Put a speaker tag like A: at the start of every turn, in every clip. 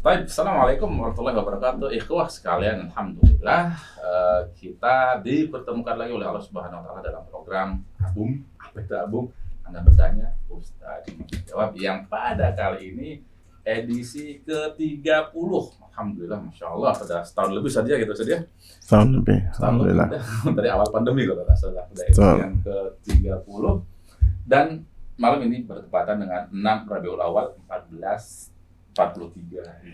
A: Baik, Assalamualaikum warahmatullahi wabarakatuh. Ikhwah sekalian, alhamdulillah kita dipertemukan lagi oleh Allah Subhanahu wa taala dalam program Abum. Apa itu Abum? Anda bertanya, Ustaz jawab, yang pada kali ini edisi ke-30. Alhamdulillah, Masya Allah, sudah setahun lebih saja gitu saja.
B: Setahun lebih, alhamdulillah.
A: Dari awal pandemi kalau nggak salah, sudah edisi yang ke-30. Dan malam ini bertepatan dengan 6 Rabiul Awal 1443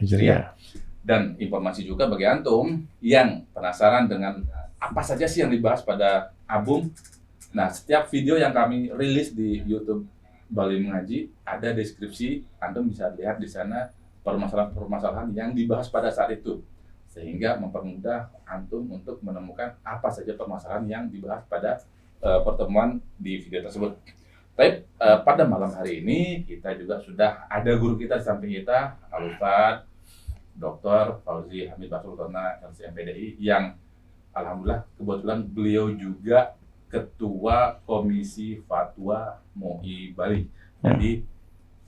A: Hijriah. Dan informasi juga bagi antum yang penasaran dengan apa saja sih yang dibahas pada Abum. Nah, setiap video yang kami rilis di YouTube Bali Mengaji ada deskripsi, antum bisa lihat di sana permasalahan-permasalahan yang dibahas pada saat itu, sehingga mempermudah antum untuk menemukan apa saja permasalahan yang dibahas pada pertemuan di video tersebut. Tapi pada malam hari ini kita juga sudah ada guru kita di samping kita, Al-Ustaz Dr. Fauzi Hamid Basultona LCMPDI, yang alhamdulillah kebetulan beliau juga Ketua Komisi Fatwa MUI Bali. Jadi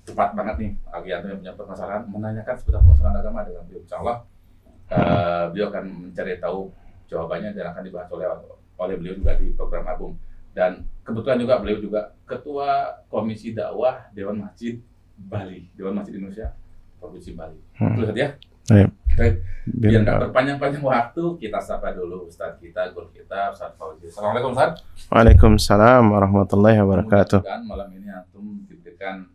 A: cepat banget nih bagi antum yang punya permasalahan menanyakan seputar permasalahan agama dengan beliau. Insyaallah beliau akan mencari tahu jawabannya dan akan dibahas oleh beliau juga di program Abum. Dan kebetulan juga beliau juga Ketua Komisi Dakwah Dewan Masjid Bali, Dewan Masjid Indonesia Provinsi Bali. Betul ya? Baik. Biar nggak berpanjang-panjang waktu, kita sapa dulu Ustadz kita, guru kita, Ustadz Fauzi. Assalamualaikum Ustadz.
B: Waalaikumsalam warahmatullahi wabarakatuh.
A: Dan malam ini antum diberikan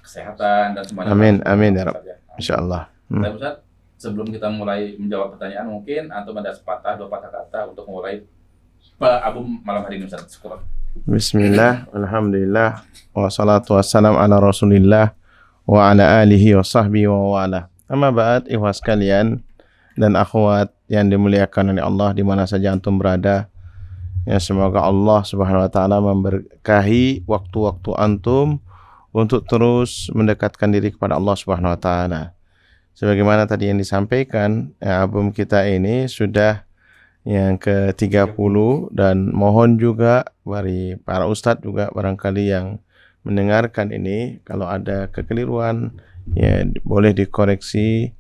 A: kesehatan dan semuanya.
B: Amin ya Rabb. Insyaallah.
A: Baik Ustadz, sebelum kita mulai menjawab pertanyaan, mungkin antum ada dua patah kata untuk mulai Abum malam hari ini Ustadz.
B: Bismillah, alhamdulillah, wassalatu wassalam ala rasulillah wa ala alihi wa sahbihi wa wala. Amma ba'd, ikhwas sekalian dan akhwat yang dimuliakan oleh Allah di mana saja antum berada. Ya, semoga Allah Subhanahu wa taala memberkahi waktu-waktu antum untuk terus mendekatkan diri kepada Allah Subhanahu wa taala. Sebagaimana tadi yang disampaikan, album kita ini sudah yang ke-30 dan mohon juga dari para ustadz juga barangkali yang mendengarkan ini, kalau ada kekeliruan ya boleh dikoreksi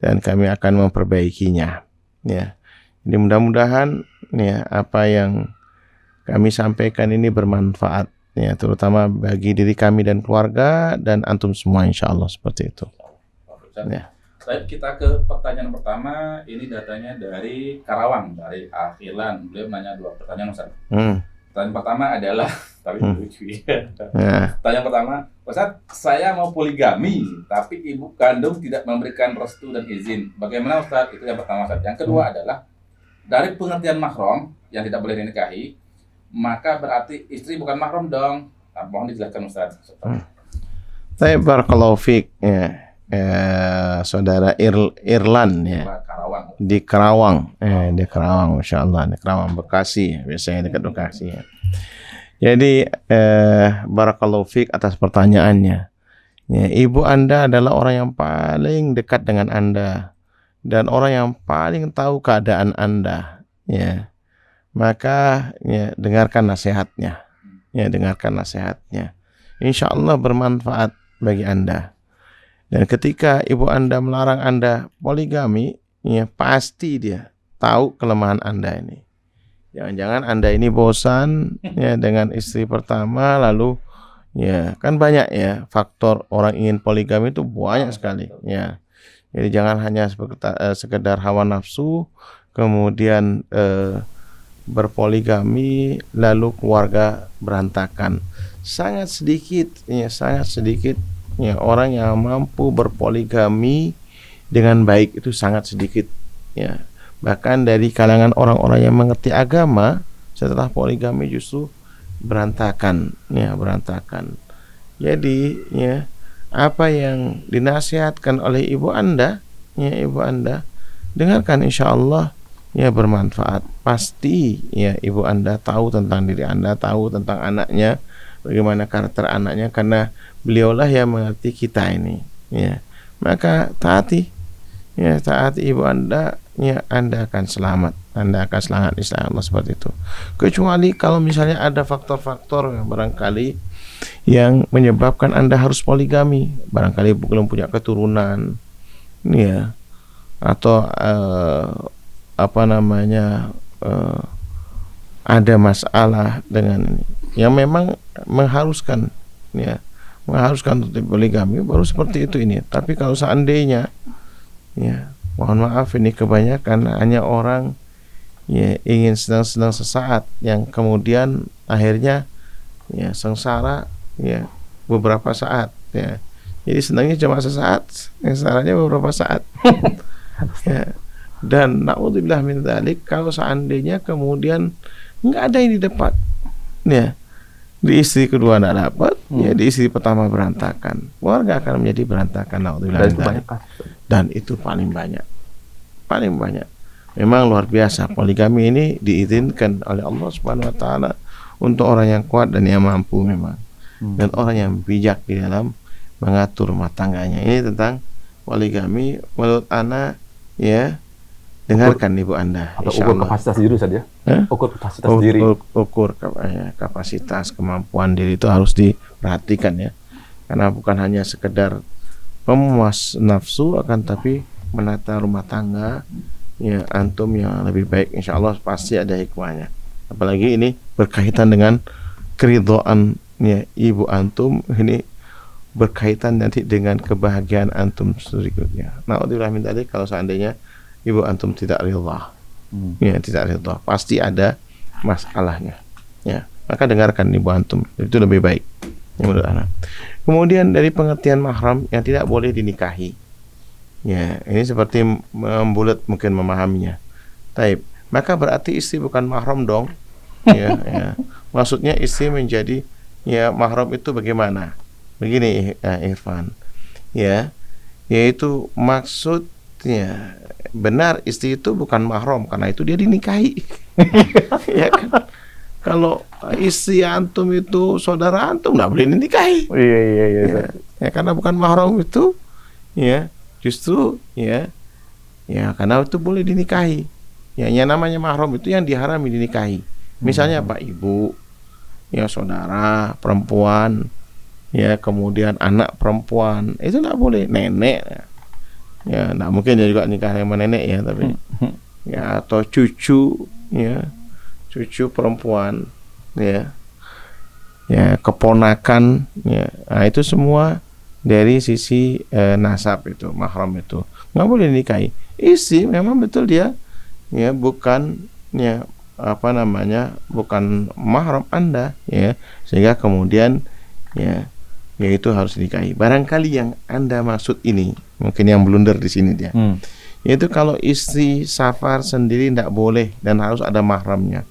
B: dan kami akan memperbaikinya. Ya, jadi mudah-mudahan ya apa yang kami sampaikan ini bermanfaat ya, terutama bagi diri kami dan keluarga dan antum semua, insyaallah seperti itu. Ya.
A: Baik, kita ke pertanyaan pertama. Ini datanya dari Karawang, dari Akhilan. Beliau menanya 2 pertanyaan Ustaz. Pertanyaan pertama adalah lucu ya. Pertanyaan pertama, Ustaz, saya mau poligami tapi ibu kandung tidak memberikan restu dan izin. Bagaimana Ustaz? Itu yang pertama Ustaz. Yang kedua adalah dari pengertian mahram yang tidak boleh dinikahi, maka berarti istri bukan mahram dong. Nah, mohon dijelaskan Ustaz.
B: Barakallahu fiik ya. Saudara Irlan ya, di Karawang, Masya Allah, di Karawang, Bekasi, biasanya dekat Bekasi ya. Jadi barakallahu fiik atas pertanyaannya ya, ibu Anda adalah orang yang paling dekat dengan Anda dan orang yang paling tahu keadaan Anda ya, maka ya dengarkan nasihatnya ya, insya Allah bermanfaat bagi Anda. Dan ketika ibu Anda melarang Anda poligami, ya pasti dia tahu kelemahan Anda ini. Jangan-jangan Anda ini bosan ya dengan istri pertama, lalu ya kan banyak ya faktor orang ingin poligami itu banyak sekali ya. Jadi jangan hanya sekedar hawa nafsu kemudian berpoligami lalu keluarga berantakan. Sangat sedikit ya, orang yang mampu berpoligami dengan baik itu sangat sedikit ya. Bahkan dari kalangan orang-orang yang mengerti agama, setelah poligami justru berantakan. Jadi ya, apa yang dinasihatkan oleh ibu Anda dengarkan, insya Allah ya bermanfaat. Pasti ya ibu Anda tahu tentang diri Anda, tahu tentang anaknya, bagaimana karakter anaknya, karena beliaulah yang mengerti kita ini ya. Maka taati ibu Anda ya, Anda akan selamat insya Allah, seperti itu. Kecuali kalau misalnya ada faktor-faktor yang barangkali yang menyebabkan Anda harus poligami. Barangkali belum punya keturunan, ya, atau ada masalah dengan ini yang memang mengharuskan, ya, mengharuskan untuk poligami, baru seperti itu ini. Tapi kalau seandainya, ya, mohon maaf, ini kebanyakan hanya orang, ya, ingin senang-senang sesaat yang kemudian akhirnya, ya, sengsara, ya, beberapa saat, ya. Jadi senangnya cuma sesaat, sengsaranya beberapa saat. Ya. Dan naudzubillah min dzalik, kalau seandainya kemudian nggak ada yang didapat, ya, di istri kedua nggak dapat, ya, di istri pertama berantakan, keluarga akan menjadi berantakan. Naudzubillah min dzalik. Dan itu paling banyak. Memang luar biasa, poligami ini diizinkan oleh Allah Subhanahu wa taala untuk orang yang kuat dan yang mampu memang. Dan orang yang bijak di dalam mengatur rumah tangganya. Ini tentang poligami menurut ana, ya. Dengarkan ibu Anda.
C: Ukur kapasitas diri saja. Ukur kapasitas diri.
B: Ukur kapasitas, kemampuan diri itu harus diperhatikan, ya. Karena bukan hanya sekedar pemuas nafsu, akan tapi menata rumah tangga, ya, antum yang lebih baik. Insya Allah pasti ada hikmahnya. Apalagi ini berkaitan dengan keridhaan, ya, ibu antum, ini berkaitan nanti dengan kebahagiaan antum berikutnya. Naudzubillah min dzalik, kalau seandainya ibu antum tidak ridha, ya, tidak ridha, pasti ada masalahnya, ya. Maka dengarkan ibu antum, itu lebih baik, ya, menurut anak. Kemudian dari pengertian mahram yang tidak boleh dinikahi, ya, ini seperti membulat mungkin memahaminya. Taib, maka berarti istri bukan mahram dong, ya, ya. Maksudnya istri menjadi, ya, mahram itu bagaimana? Begini, Irfan, ya, yaitu maksudnya benar istri itu bukan mahram karena itu dia dinikahi. Ya kan? Kalau istri antum itu saudara antum nggak boleh dinikahi.
C: Iya.
B: Ya, karena bukan mahram itu, ya, justru, ya, ya, karena itu boleh dinikahi. Ya, yang namanya mahram itu yang diharami dinikahi. Misalnya Pak Ibu, ya, saudara perempuan, ya, kemudian anak perempuan, itu nggak boleh. Nenek, ya, nggak mungkin dia juga nikah sama nenek, ya, tapi ya, atau cucu, ya, cucu perempuan, ya, ya, keponakan, ya, nah, itu semua dari sisi nasab itu, mahram itu nggak boleh dinikahi. Istri memang betul dia, ya, bukan, ya, bukan mahram Anda, ya, sehingga kemudian, ya, yaitu harus dinikahi. Barangkali yang Anda maksud ini, mungkin yang blunder di sini dia, yaitu kalau istri safar sendiri tidak boleh dan harus ada mahramnya.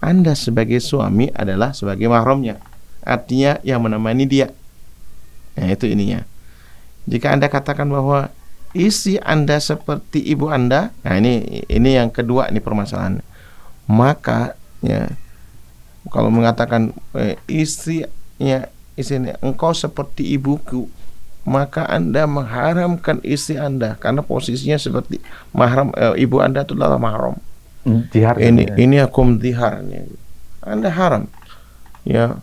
B: Anda sebagai suami adalah sebagai mahramnya, artinya yang menemani dia. Nah, itu ininya. Jika Anda katakan bahwa istri Anda seperti ibu Anda, nah, ini yang kedua, ini permasalahannya. Maka, ya, kalau mengatakan istrinya, istrinya, engkau seperti ibuku, maka Anda mengharamkan istri Anda karena posisinya seperti mahram, ibu Anda itu adalah mahram. Ini hukum zihar, Anda haram, ya,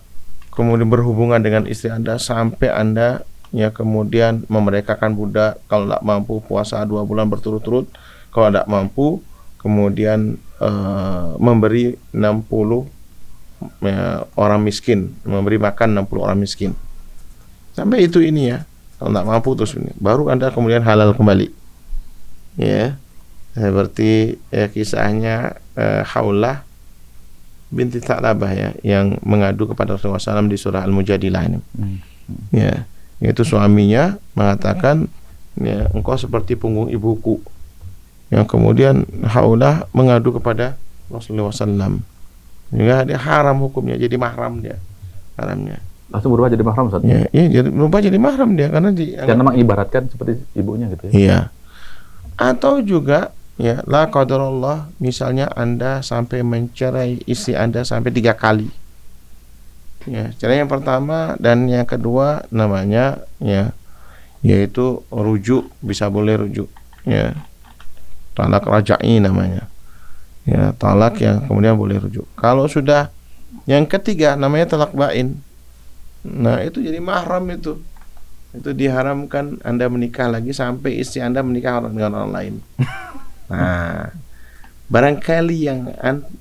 B: kemudian berhubungan dengan istri Anda sampai Anda, ya, kemudian memerdekakan budak, kalau tidak mampu puasa 2 bulan berturut-turut, kalau tidak mampu kemudian memberi 60, ya, orang miskin, memberi makan 60 orang miskin. Sampai itu ini, ya. Kalau tidak mampu terus ini, baru Anda kemudian halal kembali. Ya. Seperti, ya, kisahnya Haulah binti Tha'labah, ya, yang mengadu kepada Rasulullah SAW di surah Al-Mujadilah ini. Ya, yaitu suaminya mengatakan, ya, engkau seperti punggung ibuku. Yang kemudian Haulah mengadu kepada Rasulullah SAW. Sehingga dia haram hukumnya, jadi mahram dia, haramnya.
C: Langsung berubah jadi mahram, Ustaz?
B: Ya, jadi berubah jadi mahram dia karena
C: karena memang ibaratkan seperti ibunya gitu, ya.
B: Iya. Atau juga, ya, la qadarullah, misalnya Anda sampai mencerai istri Anda sampai 3 kali. Ya, cerai yang pertama dan yang kedua namanya, ya, yaitu rujuk, bisa boleh rujuk, ya. Talak raja'i namanya. Ya, talak yang kemudian boleh rujuk. Kalau sudah yang ketiga namanya talak bain. Nah, itu jadi mahram itu. Itu diharamkan Anda menikah lagi sampai istri Anda menikah dengan orang lain. Nah, barangkali yang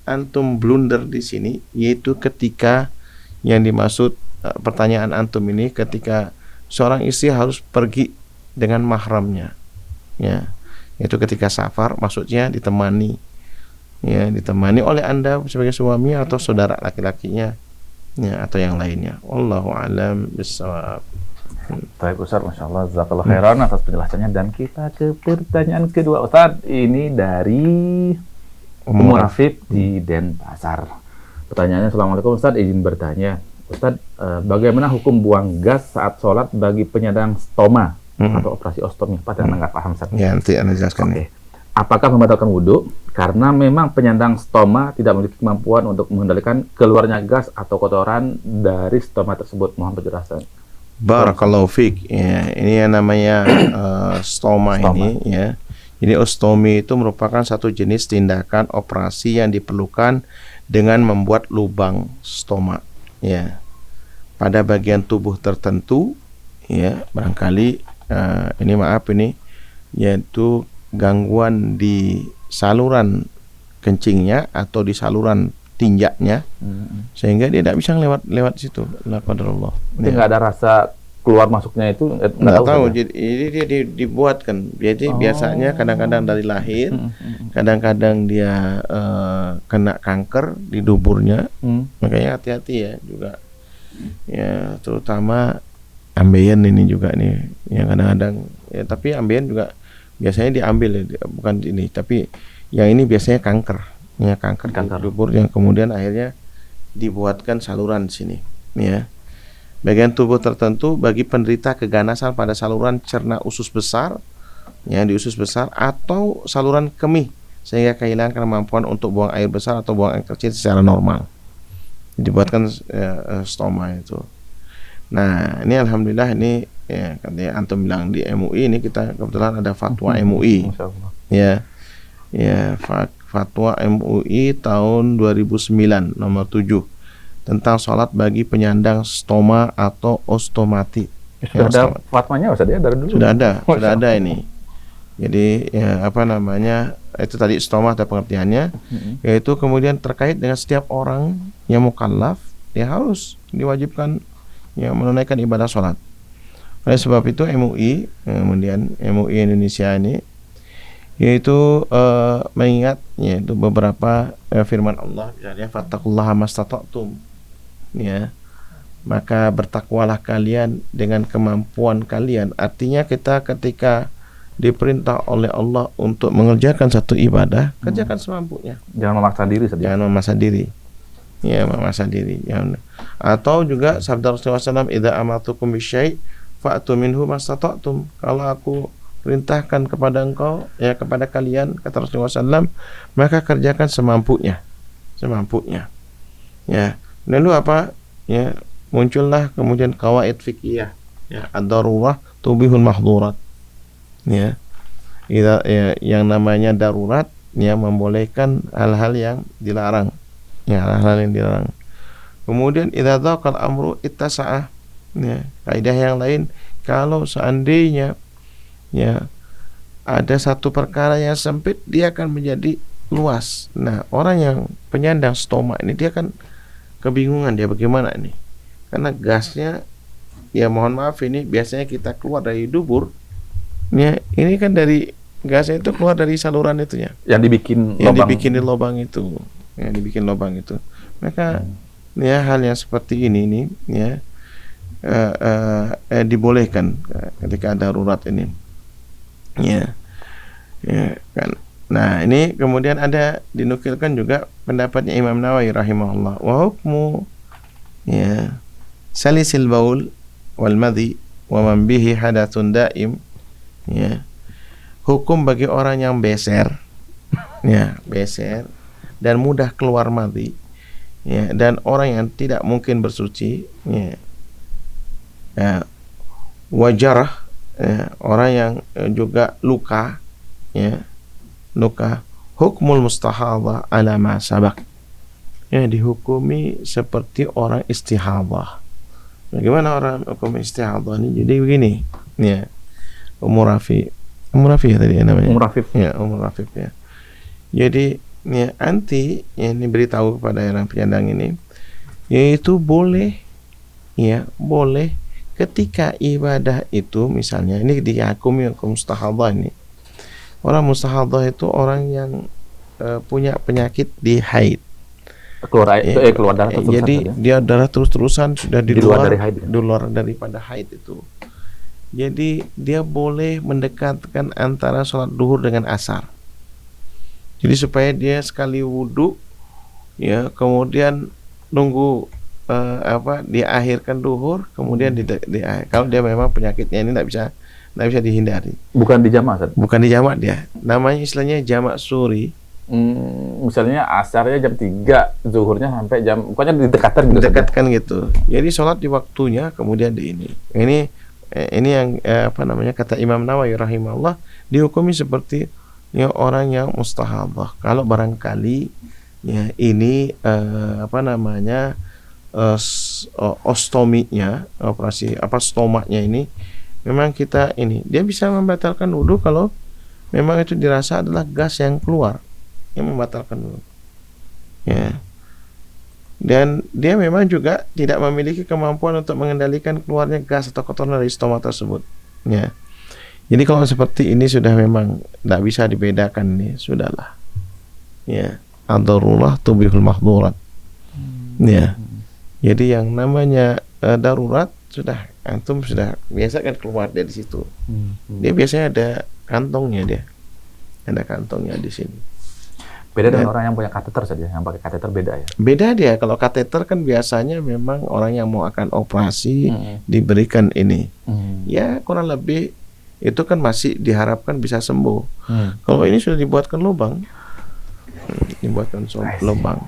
B: antum blunder di sini yaitu ketika yang dimaksud pertanyaan antum ini ketika seorang istri harus pergi dengan mahramnya. Ya. Itu ketika safar maksudnya ditemani. Ya, ditemani oleh Anda sebagai suami atau saudara laki-lakinya. Ya, atau yang lainnya. Wallahu a'lam bishawab.
C: Baik Ustaz, Masya Allah, jazakallah khairan atas penjelasannya. Dan kita ke pertanyaan kedua Ustaz. Ini dari Ummu Rafif di Denpasar. Pertanyaannya, Assalamualaikum Ustaz, izin bertanya. Ustaz, bagaimana hukum buang gas saat sholat bagi penyandang stoma atau operasi ostomi? Padahal nggak paham Ustaz.
B: Ya, nanti Anda jelaskan.
C: Oke. Apakah membatalkan wudhu? Karena memang penyandang stoma tidak memiliki kemampuan untuk mengendalikan keluarnya gas atau kotoran dari stoma tersebut. Mohon penjelasan.
B: Barakallahu fiik. Ya, ini yang namanya stoma ini ya. Jadi ostomi itu merupakan satu jenis tindakan operasi yang diperlukan dengan membuat lubang stoma ya pada bagian tubuh tertentu ya, barangkali ini maaf ini yaitu gangguan di saluran kencingnya atau di saluran tinjaknya sehingga dia tidak bisa lewat situ. La qadarullah.
C: Jadi nggak ada rasa keluar masuknya itu
B: nggak tahu. Jadi dia dibuatkan. Jadi biasanya kadang-kadang dari lahir, kadang-kadang dia kena kanker di duburnya. Makanya hati-hati ya juga. Ya terutama ambeien ini juga nih yang kadang-kadang ya, tapi ambeien juga biasanya diambil ya, bukan ini, tapi yang ini biasanya kanker. Ya, kanker di dubur yang kemudian akhirnya dibuatkan saluran di sini ya. Bagian tubuh tertentu bagi penderita keganasan pada saluran cerna usus besar ya, di usus besar atau saluran kemih sehingga kehilangan kemampuan untuk buang air besar atau buang air kecil secara normal. Dibuatkan stoma itu. Nah, ini alhamdulillah ini ya, katanya antum bilang di MUI ini kita kebetulan ada fatwa MUI. Ya. Ya, fatwa MUI tahun 2009 nomor 7 tentang sholat bagi penyandang stoma atau ostomati.
C: Sudah ada fatwanya Ustaz ya dari dulu.
B: Sudah ada ini. Jadi ya, apa namanya? Itu tadi stoma ada pengertiannya, yaitu kemudian terkait dengan setiap orang yang mukallaf dia harus diwajibkan ya menunaikan ibadah sholat. Oleh sebab itu MUI, kemudian MUI Indonesia ini yaitu mengingat yaitu beberapa firman Allah misalnya fattaqullaha mastata'tum ya, maka bertakwalah kalian dengan kemampuan kalian. Artinya kita ketika diperintah oleh Allah untuk mengerjakan satu ibadah, kerjakan semampunya.
C: Jangan memaksa diri saja.
B: Jangan memaksa diri. Ya, memaksa diri. Jangan. Atau juga sabda Rasulullah SAW, idza amartukum bisyai' fa'tu minhu mastata'tum. Kalau aku perintahkan kepada engkau ya, kepada kalian, kata Rasulullah SAW, maka kerjakan semampunya. Ya. Lalu apa? Ya, muncullah kemudian qawaid fiqhiyah. Ya, ad-darurah tubihul mahdhurat. Ya. Yang namanya darurat ya membolehkan hal-hal yang dilarang. Ya, hal-hal yang dilarang. Kemudian idza dhaqal amru ittasa'ah. Ya, kaidah yang lain, kalau seandainya ya ada satu perkara yang sempit, dia akan menjadi luas. Nah, orang yang penyandang stoma ini dia kan kebingungan dia bagaimana ini, karena gasnya ya mohon maaf ini biasanya kita keluar dari dubur ya, ini kan dari gasnya itu keluar dari saluran itunya
C: yang dibikin
B: di lubang itu ya, dibikin lubang itu. Maka ya hal yang seperti ini nih ya dibolehkan ketika darurat ini. Ya kan. Nah, ini kemudian ada dinukilkan juga pendapatnya Imam Nawawi rahimahullah. Wa hukmu ya salisil baul wal madhi wa man bihi hadatsun daim. Ya. Hukum bagi orang yang beser ya, beser dan mudah keluar madhi ya, dan orang yang tidak mungkin bersuci ya. Wajarah ya, orang yang juga luka ya, luka, hukmul mustahadhah ala ma sabaq ya, dihukumi seperti orang istihadhah Bagaimana orang hukum istihadhah ini? Jadi begini, ya, Umur Rafi ya tadi ya namanya.
C: Umur Rafif.
B: Ya, Umur Rafi ya. Jadi ya anti ya, ini beritahu kepada orang penyandang ini, yaitu boleh ketika ibadah itu misalnya ini dihukumi hukum mustahadhah ini. Orang mustahadhah itu orang yang punya penyakit di haid.
C: Keluar darah terus-terusan.
B: Jadi dia darah terus-terusan sudah di luar
C: dari haid.
B: di luar daripada haid itu. Jadi dia boleh mendekatkan antara sholat duhur dengan asar. Jadi supaya dia sekali wudhu, ya kemudian nunggu diakhirkan duhur, kemudian kalau dia memang penyakitnya ini tidak bisa dihindari.
C: Bukan di jamak, Ustaz?
B: Bukan di jamak dia. Namanya istilahnya jamak suri.
C: Misalnya asarnya jam 3, zuhurnya sampai jam, pokoknya didekatkan gitu.
B: Didekatkan gitu. Jadi sholat di waktunya, kemudian di ini. Ini yang kata Imam Nawawi rahimahullah, dihukumi seperti ya orang yang mustahadhah. Kalau barangkali ya ini ostominya, operasi stomaknya ini memang dia bisa membatalkan wudhu kalau memang itu dirasa adalah gas yang keluar yang membatalkan wudhu. Ya. Dan dia memang juga tidak memiliki kemampuan untuk mengendalikan keluarnya gas atau kotoran dari stoma tersebut. Ya. Jadi kalau seperti ini sudah memang tidak bisa dibedakan nih, sudahlah. Ya, ad-darurah tubihul mahdhurat. Ya. Jadi yang namanya darurat antum sudah biasa kan keluar dari situ. Dia biasanya ada kantongnya dia. Ada kantongnya di sini.
C: Beda dengan orang yang punya kateter saja, yang pakai kateter beda ya?
B: Beda dia, kalau kateter kan biasanya memang orang yang mau akan operasi diberikan ini. Ya kurang lebih itu kan masih diharapkan bisa sembuh. Kalau ini sudah dibuatkan lubang, lubang,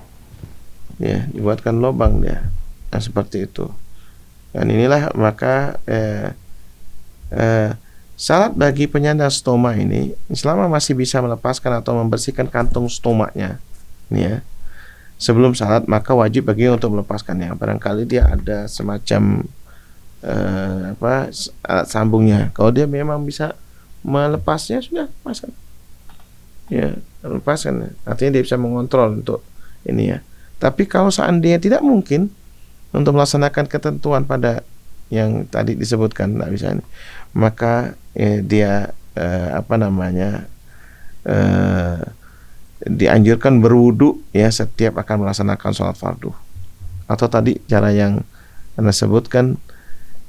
B: ya dibuatkan lubang dia, nah, seperti itu. Dan inilah maka syarat bagi penyandang stoma ini, selama masih bisa melepaskan atau membersihkan kantung stomaknya, ya, sebelum salat maka wajib baginya untuk melepaskannya. Barangkali dia ada semacam alat sambungnya. Kalau dia memang bisa melepasnya, sudah lepaskan. Ya, lepaskan. Artinya dia bisa mengontrol untuk ini ya. Tapi kalau seandainya tidak mungkin untuk melaksanakan ketentuan pada yang tadi disebutkan, tidak bisa ini, maka dia dianjurkan berwudu ya setiap akan melaksanakan sholat fardu. Atau tadi cara yang Anda sebutkan,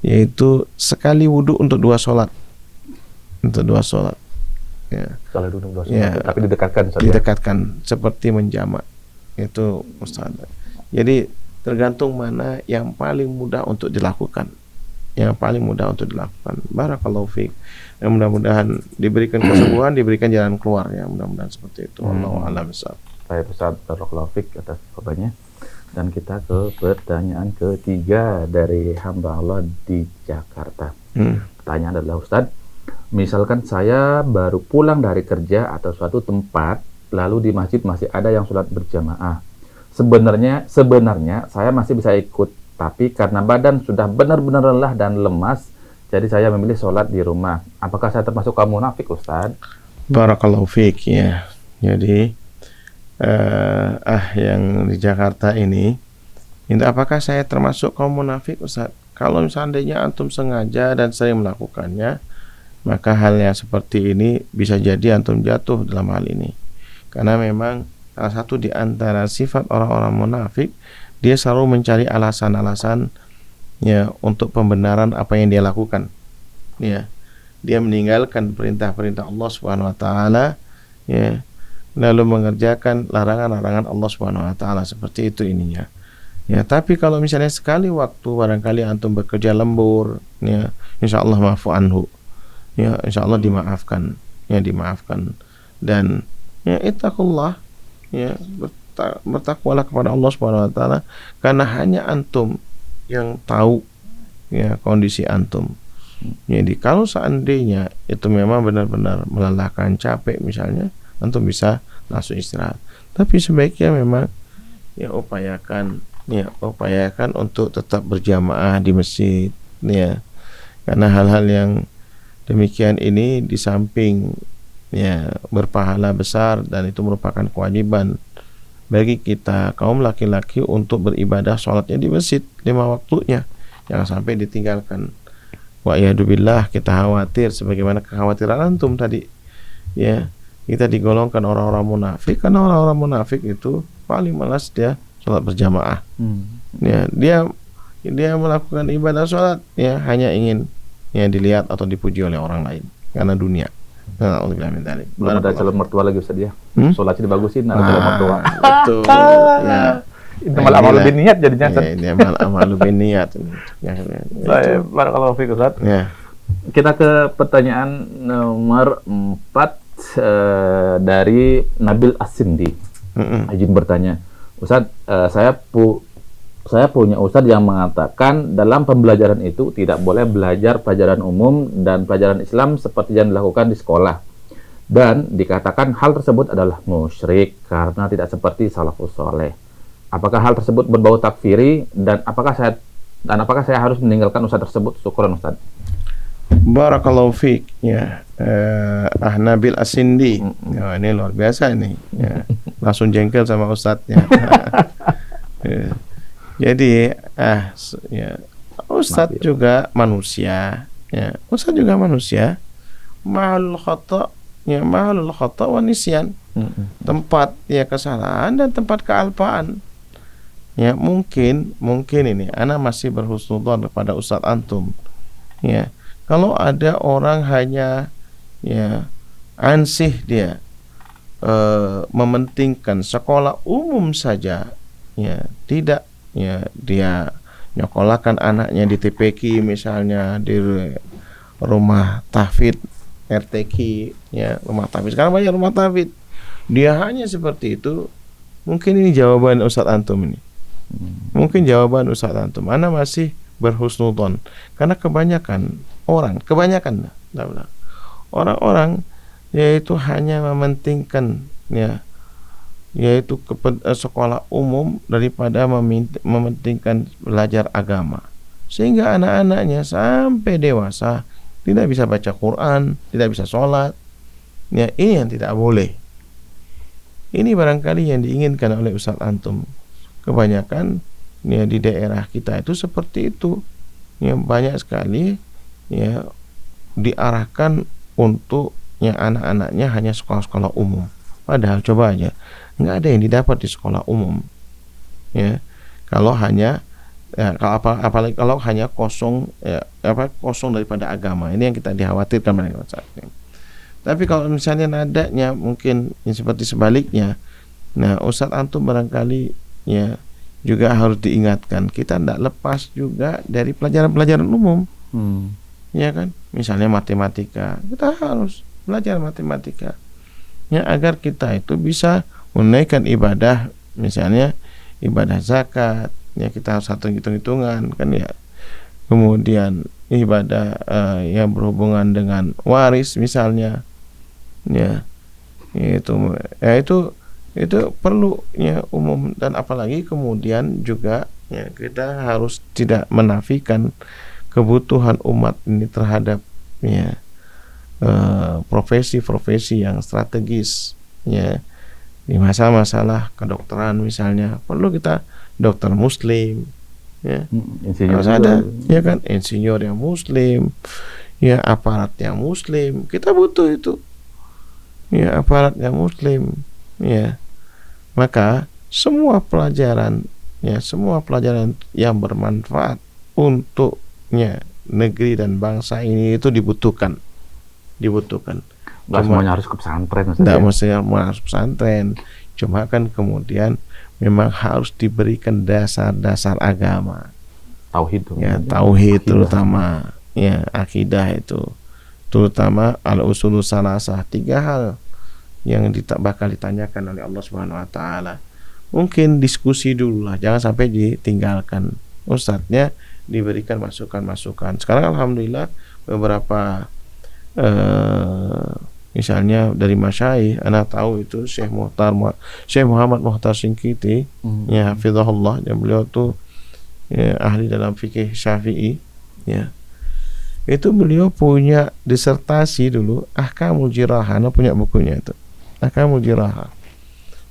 B: yaitu sekali wudu untuk 2 sholat. Untuk 2 sholat. Ya.
C: Sekali wudu 2 sholat,
B: Ya,
C: tapi didekatkan.
B: Didekatkan seperti menjamak. Itu mustahab. Jadi tergantung mana yang paling mudah untuk dilakukan. Yang paling mudah untuk dilakukan. Barakallahu fiik. Ya, mudah-mudahan diberikan kesembuhan, diberikan jalan keluar ya. Mudah-mudahan seperti itu. Wallahu a'lam bishawab.
C: Baik, Ustaz, barakallahu fiik atas jawabannya. Dan kita ke pertanyaan ketiga dari hamba Allah di Jakarta. Pertanyaan adalah, Ustaz, misalkan saya baru pulang dari kerja atau suatu tempat, lalu di masjid masih ada yang sholat berjamaah. Sebenarnya saya masih bisa ikut, tapi karena badan sudah benar-benar lelah dan lemas, jadi saya memilih sholat di rumah. Apakah saya termasuk kaum munafik, Ustaz?
B: Barakallahu fiik ya. Jadi yang di Jakarta ini apakah saya termasuk kaum munafik, Ustaz? Kalau seandainya antum sengaja dan sering melakukannya, maka hal yang seperti ini bisa jadi antum jatuh dalam hal ini. Karena memang salah satu di antara sifat orang-orang munafik, dia selalu mencari alasan-alasan ya untuk pembenaran apa yang dia lakukan. Ya. Dia meninggalkan perintah-perintah Allah Subhanahu wa taala, ya, lalu mengerjakan larangan-larangan Allah Subhanahu wa taala, seperti itu ininya. Ya, tapi kalau misalnya sekali waktu barangkali antum bekerja lembur, ya, insyaallah maafu anhu. Ya, insyaallah dimaafkan, ya dimaafkan. Dan ya ittaqullah, ya bertakwalah kepada Allah Subhanahu wa taala, karena hanya antum yang tahu ya kondisi antum. Jadi kalau seandainya itu memang benar-benar melelahkan, capek misalnya, antum bisa langsung istirahat. Tapi sebaiknya memang ya upayakan ya upayakan untuk tetap berjamaah di masjid, ya, karena hal-hal yang demikian ini di samping ya berpahala besar dan itu merupakan kewajiban bagi kita kaum laki-laki untuk beribadah sholatnya di masjid 5 waktunya, jangan sampai ditinggalkan. Wa iyadzubillah, kita khawatir sebagaimana kekhawatiran antum tadi, ya, kita digolongkan orang-orang munafik, karena orang-orang munafik itu paling malas dia sholat berjamaah. Ya, dia melakukan ibadah sholat ya hanya ingin ya dilihat atau dipuji oleh orang lain karena dunia. Nah,
C: Belum ada calon mertua lagi Ustaz ya. Sholatnya dibagusin, ada calon mertua.
B: Betul. Ya.
C: Itu malah amal lebih niat jadinya.
B: Ya, ini amal lebih niat.
C: Baik, barakallahu fiik Ustaz.
B: Ya.
C: Kita ke pertanyaan nomor 4 dari Nabil As-Sindi. Izin bertanya, Ustaz, saya punya Ustadz yang mengatakan dalam pembelajaran itu tidak boleh belajar pelajaran umum dan pelajaran Islam seperti yang dilakukan di sekolah. Dan dikatakan hal tersebut adalah musyrik karena tidak seperti salafus soleh. Apakah hal tersebut berbau takfiri dan apakah saya harus meninggalkan Ustadz tersebut? Syukran Ustadz.
B: Barakallahu fiik ya. Nabil As-Sindi. Ya, ini luar biasa ini. Ya. Langsung jengkel sama ustadznya. Ya. Jadi ya, Ustadz juga manusia, ya. Ustadz juga manusia. Ma'al khata' ya, ma'al khata' wa nisyan. Tempat ya kesalahan dan tempat kealpaan. Ya, mungkin ini ana masih berhusnudzon kepada Ustadz antum. Ya. Kalau ada orang hanya ya ansih dia mementingkan sekolah umum saja, ya, tidak ya dia nyokolahkan anaknya di TPQ misalnya, di rumah tahfidz RTQ, ya, rumah tahfidz. Sekarang banyak rumah tahfidz. Dia hanya seperti itu. Mungkin ini jawaban Ustadz antum ini. Mungkin jawaban Ustadz antum. Ana masih berhusnudzon karena kebanyakan orang yaitu hanya mementingkan ya yaitu sekolah umum daripada mementingkan belajar agama, sehingga anak-anaknya sampai dewasa tidak bisa baca Quran, tidak bisa sholat. Ya, ini yang tidak boleh. Ini barangkali yang diinginkan oleh Ustadz antum. Kebanyakan ya di daerah kita itu seperti itu. Ya, banyak sekali ya diarahkan untuk yang anak-anaknya hanya sekolah-sekolah umum. Padahal coba aja, nggak ada yang didapat di sekolah umum. Ya, kalau hanya apalagi kalau hanya kosong kosong daripada agama. Ini yang kita dikhawatirkan saat ini. Tapi kalau misalnya nadanya mungkin seperti sebaliknya, nah Ustadz antum barangkali ya juga harus diingatkan, kita tidak lepas juga dari pelajaran-pelajaran umum. Ya kan, misalnya matematika, kita harus belajar matematika ya agar kita itu bisa menunaikan ibadah, misalnya ibadah zakat, ya kita harus satu hitung-hitungan kan ya. Kemudian ibadah yang berhubungan dengan waris misalnya, ya itu perlu ya umum. Dan apalagi kemudian juga ya kita harus tidak menafikan kebutuhan umat ini terhadap ya profesi-profesi yang strategis ya di masalah-masalah kedokteran misalnya, perlu kita dokter muslim ya, harus ada ya kan, insinyur yang muslim ya, aparat yang muslim, kita butuh itu ya, aparat yang muslim ya. Maka semua pelajaran yang bermanfaat untuk negeri dan bangsa ini itu dibutuhkan.
C: Nggak semuanya harus ke pesantren.
B: Tidak mesti harus pesantren. Cuma kan kemudian memang harus diberikan dasar-dasar agama.
C: Tauhid.
B: Ya, tauhid terutama. Ya, akidah itu. Terutama al-usulul salasah, 3 hal yang bakal ditanyakan oleh Allah Subhanahu wa taala. Mungkin diskusi dulu lah, jangan sampai ditinggalkan. Ustadznya diberikan masukan-masukan. Sekarang alhamdulillah beberapa misalnya dari masyayikh, ana tahu itu Syekh Muhammad Muhtar Singkiti, ya hafizahullah, dan beliau tuh ya, ahli dalam fikih Syafi'i, ya. Itu beliau punya disertasi dulu, Ahkamul Jirahah, ana punya bukunya itu. Ahkamul Jirahah.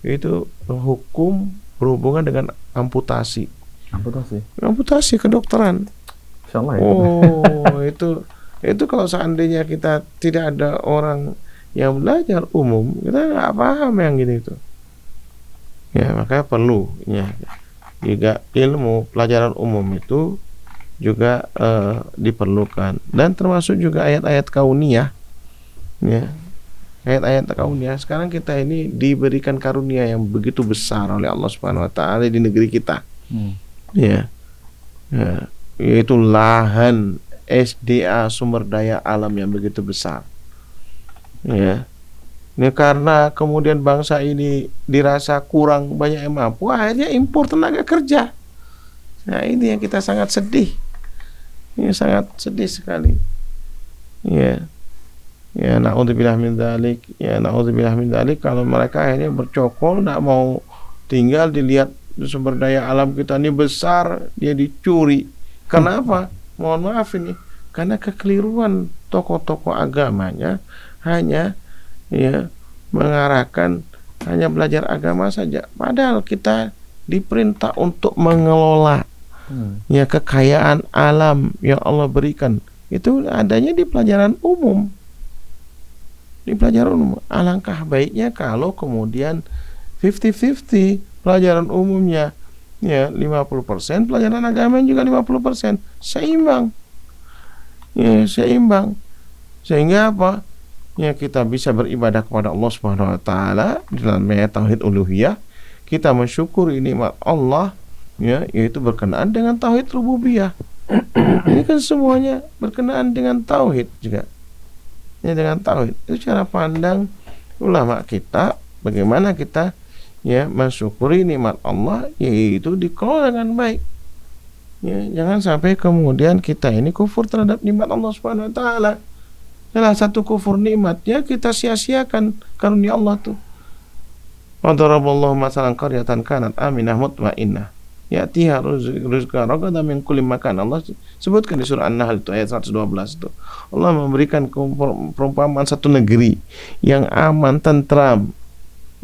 B: Itu hukum berhubungan dengan amputasi. Amputasi kedokteran.
C: Insyaallah ya.
B: Oh, itu kalau seandainya kita tidak ada orang yang belajar umum, kita nggak paham yang gini itu. Ya, makanya perlu ya juga ilmu pelajaran umum itu juga diperlukan, dan termasuk juga ayat-ayat kauniyah. Ya. Ayat-ayat kauniyah. Sekarang kita ini diberikan karunia yang begitu besar oleh Allah Subhanahu wa taala di negeri kita. Ya. Ya, yaitu lahan SDA, sumber daya alam yang begitu besar. Ya. Ini karena kemudian bangsa ini dirasa kurang banyak yang mampu, akhirnya impor tenaga kerja. Nah, ini yang kita sangat sedih. Ini sangat sedih sekali. Ya. Ya, naudzubillah min dzalik. Ya, naudzubillah min dzalik, kalau mereka akhirnya bercokol, enggak mau tinggal, dilihat sumber daya alam kita ini besar, dia dicuri. Kenapa? Mohon maaf ini, karena kekeliruan tokoh-tokoh agamanya hanya ya mengarahkan hanya belajar agama saja, padahal kita diperintah untuk mengelola ya kekayaan alam yang Allah berikan. Itu adanya di pelajaran umum. Di pelajaran umum. Alangkah baiknya kalau kemudian 50-50, pelajaran umumnya ya 50%, pelajaran agama juga 50%, seimbang. Ya, seimbang. Sehingga apa? Ya, kita bisa beribadah kepada Allah Subhanahu wa taala dalam tauhid uluhiyah. Kita mensyukuri nikmat Allah, ya, yaitu berkenaan dengan tauhid rububiyah. Ini kan semuanya berkenaan dengan tauhid juga. Ya, dengan tauhid. Itu cara pandang ulama kita, bagaimana kita ya mensyukuri nikmat Allah, yaitu dikelola dengan baik. Ya, jangan sampai kemudian kita ini kufur terhadap nikmat Allah Subhanahu wa taala. Salah satu kufur nikmatnya kita sia-siakan karunia Allah tuh. Wa daraballahu masalan qaryatan kanat aminah mutmainnah ya'tiha rizqan ragadan min kulli makan. Allah sebutkan di surah An-Nahl itu ayat 112 itu. Allah memberikan perumpamaan satu negeri yang aman, tentram,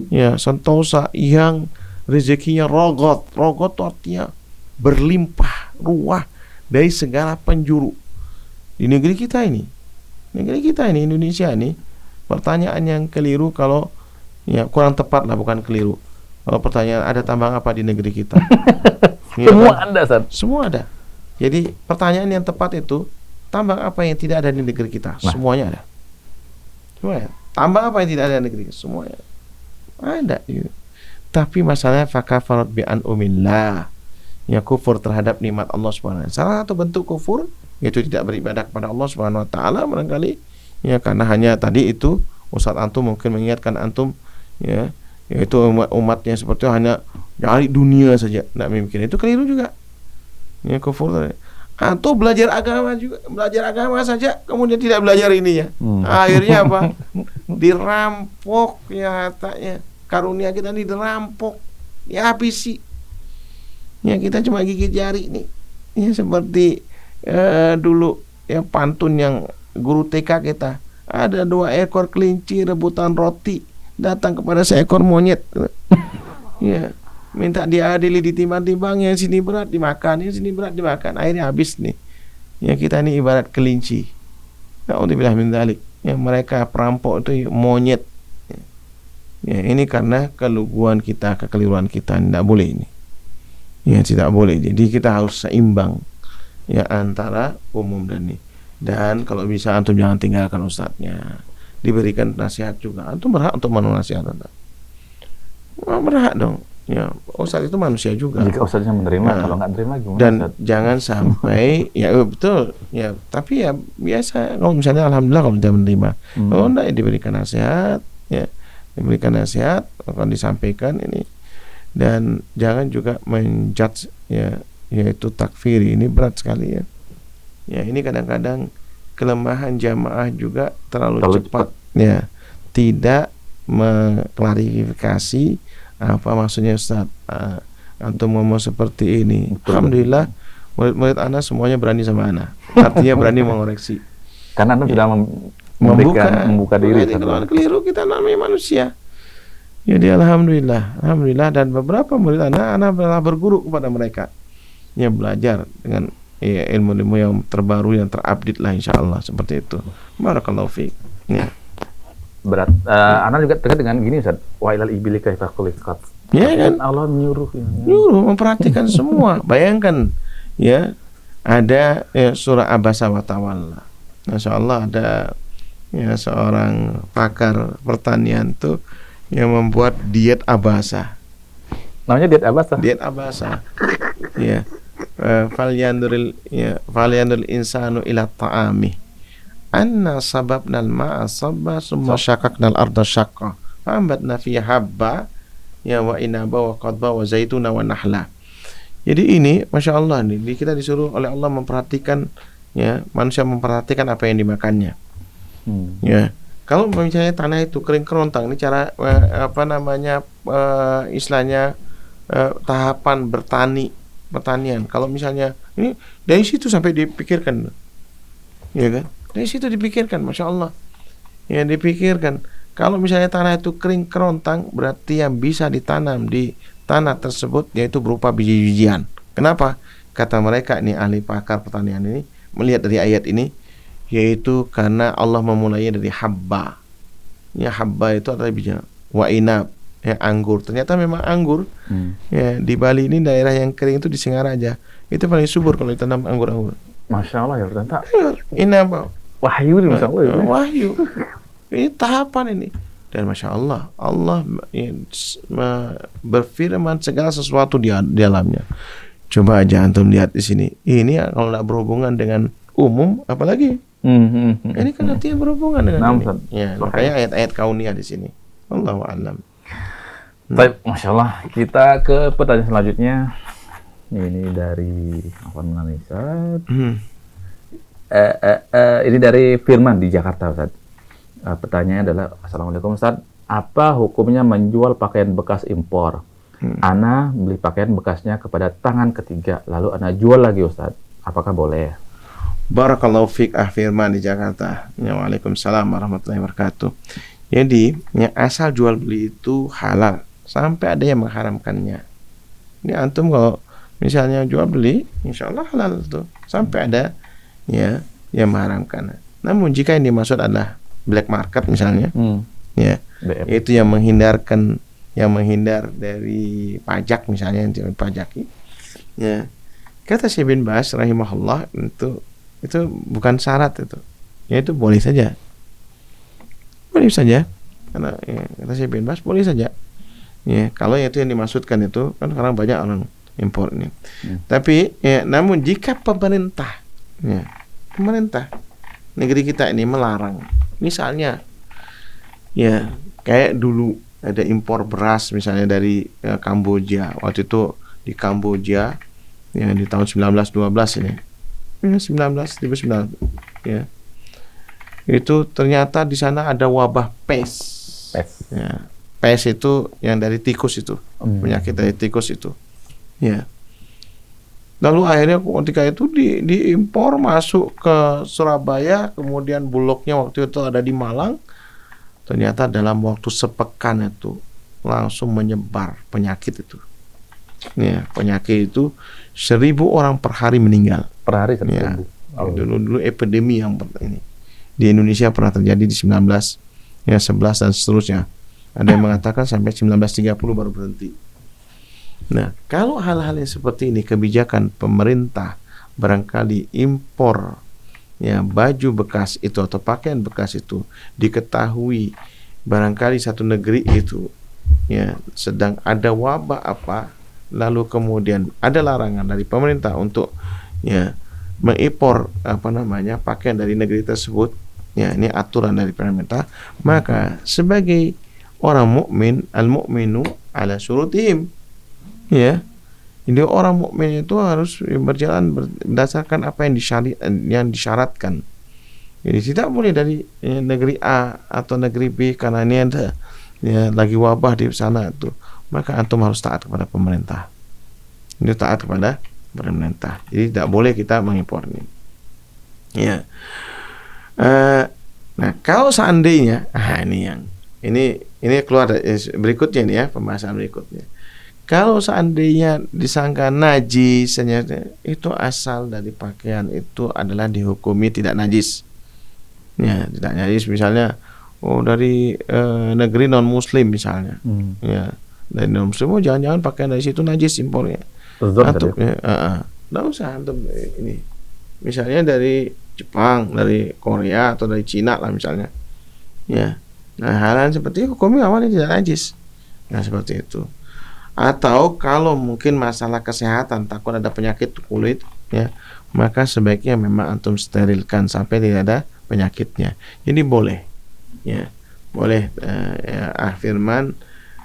B: ya, sentosa, yang rezekinya rogot itu artinya berlimpah ruah dari segala penjuru. Di negeri kita ini Indonesia ini, pertanyaan yang keliru kalau ya kurang tepat lah, bukan keliru. Kalau pertanyaan ada tambang apa di negeri kita? Ya,
C: Semua
B: kan?
C: ada, Ustaz.
B: Semua ada. Jadi pertanyaan yang tepat itu, tambang apa yang tidak ada di negeri kita? Semuanya ada. Semuanya. Tambang apa yang tidak ada di negeri kita? Semuanya ada. Ya. Tapi masalahnya fakafarat bi an'umillah, ya, kufur terhadap nikmat Allah Subhanahu wa taala. Salah satu bentuk kufur yaitu tidak beribadah kepada Allah Subhanahu wa taala, barangkali ya karena hanya tadi itu Ustaz antum mungkin mengingatkan antum ya, yaitu umatnya seperti itu hanya cari dunia saja, tidak memikirkan, itu keliru juga. Ya, kufur. Atau belajar agama saja kemudian tidak belajar ininya. Akhirnya apa? Dirampok ya hatanya. Karunia kita ini dirampok, dihabisi. Ya, kita cuma gigit jari nih. Ya, seperti dulu ya pantun yang guru TK kita, ada 2 ekor kelinci rebutan roti, datang kepada seekor monyet. Ya, minta diadili, ditimbang-timbang, yang sini berat dimakan, yang sini berat dimakan, akhirnya habis nih. Ya, kita ini ibarat kelinci. Naudzubillah min dzalik. Ya, mereka perampok itu monyet. Ya, ini karena keluguan kita, kekeliruan kita, tidak boleh ini. Ya, tidak boleh. Jadi kita harus seimbang ya antara umum dan ini. Dan kalau bisa antum jangan tinggalkan ustadznya, diberikan nasihat juga. Antum berhak untuk menasihatkan. Berhak dong. Ya, ustadz itu manusia juga.
C: Jika ustadznya menerima, kalau nggak terima gimana?
B: Dan
C: Ustadz?
B: jangan sampai ya betul ya, tapi ya biasa kalau misalnya alhamdulillah kalau dia menerima. Kalau enggak ya diberikan nasihat, ya diberikan nasihat, akan disampaikan ini. Dan jangan juga menjudge ya, yaitu takfiri, ini berat sekali ya. Ya, ini kadang-kadang kelemahan jamaah juga terlalu cepat. Ya, tidak mengklarifikasi apa maksudnya Ustaz. Antum ngomong seperti ini. Alhamdulillah murid-murid ana semuanya berani sama ana. Artinya berani mengoreksi.
C: Karena Anda sudah membuka diri.
B: Kalau keliru kita namanya manusia. Jadi alhamdulillah dan beberapa murid ana telah berguru kepada mereka. Ya belajar dengan ilmu-ilmu yang terbaru yang terupdate lah insyaallah seperti itu. Barakallahu fiik. Ya.
C: Berat. Anda juga terkait dengan gini Ustaz. Wa ilal ibili kaifa khuliqat.
B: Ya kan?
C: Allah nyuruh
B: memperhatikan semua. Bayangkan ya, ada surah Abasa wa Tawalla. Masyaallah ada ya seorang pakar pertanian tuh yang membuat diet Abasa.
C: Namanya diet Abasa.
B: Diet Abasa. Ya. Falyandur insanu ila ta'ami. Anna sababnal ma'a sabba summa syaqaqnal arda syaqqa. Fambatna fiha habba ya wa inaba wa qadba wa zaituna wa nahla. Jadi ini Masya Allah nih, kita disuruh oleh Allah memperhatikan ya, manusia memperhatikan apa yang dimakannya. Ya. Kalau misalnya tanah itu kering kerontang, ini cara istilahnya tahapan pertanian. Kalau misalnya ini dari situ sampai dipikirkan, ya kan? Dari situ dipikirkan, Masya Allah. Ya dipikirkan. Kalau misalnya tanah itu kering kerontang, berarti yang bisa ditanam di tanah tersebut yaitu berupa biji-bijian. Kenapa? Kata mereka ini ahli pakar pertanian ini melihat dari ayat ini, yaitu karena Allah memulainya dari habba. Ya habba itu adalah biji. Wa inab, ya anggur. Ternyata memang anggur. Ya di Bali ini daerah yang kering itu di Singaraja. Itu paling subur kalau ditanam anggur-anggur.
C: Masya Allah ya ternyata.
B: Inab.
C: Wahyu nih Masya Allah.
B: Wahyu. Ini tahapan ini. Dan Masya Allah, Allah berfirman segala sesuatu di dalamnya. Coba aja antum lihat di sini. ini kalau tidak berhubungan dengan umum, apalagi? Ini kan artinya berhubungan dengan ini. Ya, makanya ayat-ayat kauniyah di sini. Allahu a'lam.
C: Baik, Masya Allah. Kita ke pertanyaan selanjutnya. Ini dari Afwan Manisat. Ini dari Firman di Jakarta, Ustaz. Pertanyaannya adalah, Assalamualaikum Ustaz, apa hukumnya menjual pakaian bekas impor? Ana beli pakaian bekasnya kepada tangan ketiga, lalu ana jual lagi Ustaz. Apakah boleh?
B: Barakallahu fiik Firman di Jakarta. Ya, waalaikumsalam warahmatullahi wabarakatuh. Jadi, yang asal jual beli itu halal sampai ada yang mengharamkannya. Ini antum kalau misalnya jual beli, insya Allah halal itu sampai ada ya yang mengharamkan. Namun jika yang dimaksud adalah black market misalnya, ya itu yang menghindar dari pajak misalnya, yang dipajaki. Ya, kata Syekh bin Baz rahimahullah, itu bukan syarat itu. Ya itu boleh saja. Karena ya, kata Syekh bin Baz boleh saja. Ya, kalau itu yang dimaksudkan itu kan sekarang banyak orang impor ini. Tapi ya, namun jika pemerintah negeri kita ini melarang, misalnya ya kayak dulu ada impor beras misalnya dari Kamboja. Waktu itu di Kamboja ya di tahun 1912 ini. Ya 1919 ya. Itu ternyata di sana ada wabah pes. Ya. Pes itu yang dari tikus itu. Penyakit dari tikus itu. Ya. Lalu akhirnya ketika itu diimpor masuk ke Surabaya, kemudian bulognya waktu itu ada di Malang. Ternyata dalam waktu sepekan itu langsung menyebar penyakit itu. Ya, penyakit itu 1.000 orang per hari meninggal.
C: Per hari 1.000.
B: Ya, dulu epidemi yang ini di Indonesia pernah terjadi di 1911 dan seterusnya. Ada yang mengatakan sampai 1930 baru berhenti. Nah, kalau hal-hal yang seperti ini, kebijakan pemerintah barangkali impor ya baju bekas itu atau pakaian bekas itu diketahui barangkali satu negeri itu ya sedang ada wabah apa, lalu kemudian ada larangan dari pemerintah untuk ya mengimpor pakaian dari negeri tersebut, ya ini aturan dari pemerintah, maka sebagai orang mukmin, al-mu'minu ala syurutihim. Ya, jadi orang mukmin itu harus berjalan berdasarkan apa yang disyaratkan. Jadi tidak boleh dari negeri A atau negeri B karena ini ada lagi wabah di sana itu, maka antum harus taat kepada pemerintah. Ini taat kepada pemerintah. Jadi tidak boleh kita mengimpor ini. Ya. Nah, kalau seandainya, ini keluar berikutnya nih ya, pembahasan berikutnya. Kalau seandainya disangka najis, itu asal dari pakaian itu adalah dihukumi tidak najis. Ya, tidak najis misalnya dari negeri non muslim misalnya. Ya, dari non muslim jangan-jangan pakaian dari situ najis impornya. Antum enggak usah antum ini. Misalnya dari Jepang, dari Korea atau dari Cina lah misalnya. Ya. Nah, hal seperti itu hukumnya awalnya tidak najis. Nah, seperti itu. Atau kalau mungkin masalah kesehatan, takut ada penyakit kulit, ya, maka sebaiknya memang antum sterilkan sampai tidak ada penyakitnya. Jadi boleh, ya, boleh. Firman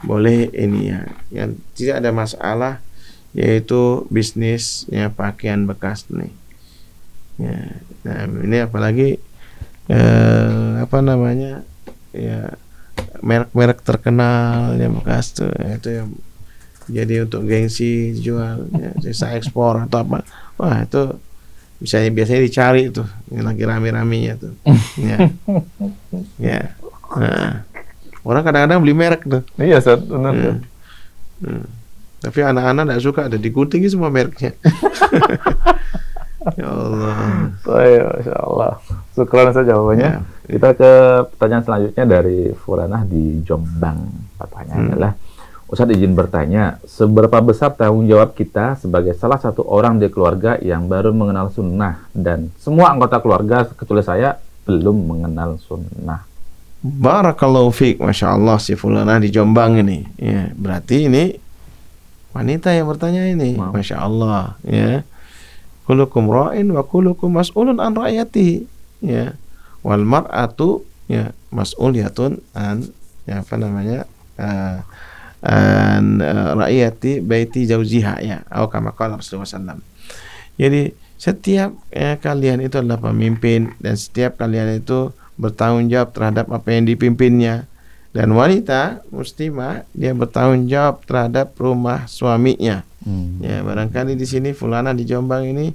B: boleh ini ya, yang tidak ada masalah, yaitu bisnis ya pakaian bekas nih. Ya, nah ini apalagi ya merek-merek terkenal yang bekas tuh, itu yang jadi untuk gengsi jual, ya, sisa ekspor atau apa, wah itu biasanya dicari tuh, yang lagi rame-ramenya tuh, ya, ya, nah, orang kadang-kadang beli merek tuh,
C: Iya, Ustaz, benar.
B: Tapi anak-anak tidak suka, ada digunting semua mereknya. Ya Allah.
C: Masya Allah. Syukran saja jawabannya.
B: Ya.
C: Kita ke pertanyaan selanjutnya dari Furanah di Jombang. Pertanyaannya adalah, Ustadz izin bertanya, seberapa besar tanggung jawab kita sebagai salah satu orang di keluarga yang baru mengenal sunnah dan semua anggota keluarga kecuali saya belum mengenal sunnah?
B: Barakallahu fiik, Masya Allah, si Fulanah di Jombang ini. Ya, berarti ini wanita yang bertanya ini. Masya Allah, ya. Kullukum ra'in wa kullukum mas'ulun an ra'yatihi, ya. Wal mar'atu ya mas'uliyatun an ra'iyati baiti jauziha, ya, atau kama qala Rasulullah sallallahu. Jadi setiap kalian itu adalah pemimpin dan setiap kalian itu bertanggung jawab terhadap apa yang dipimpinnya. Dan wanita muslimah dia bertanggung jawab terhadap rumah suaminya. Ya, barangkali di sini Fulana di Jombang ini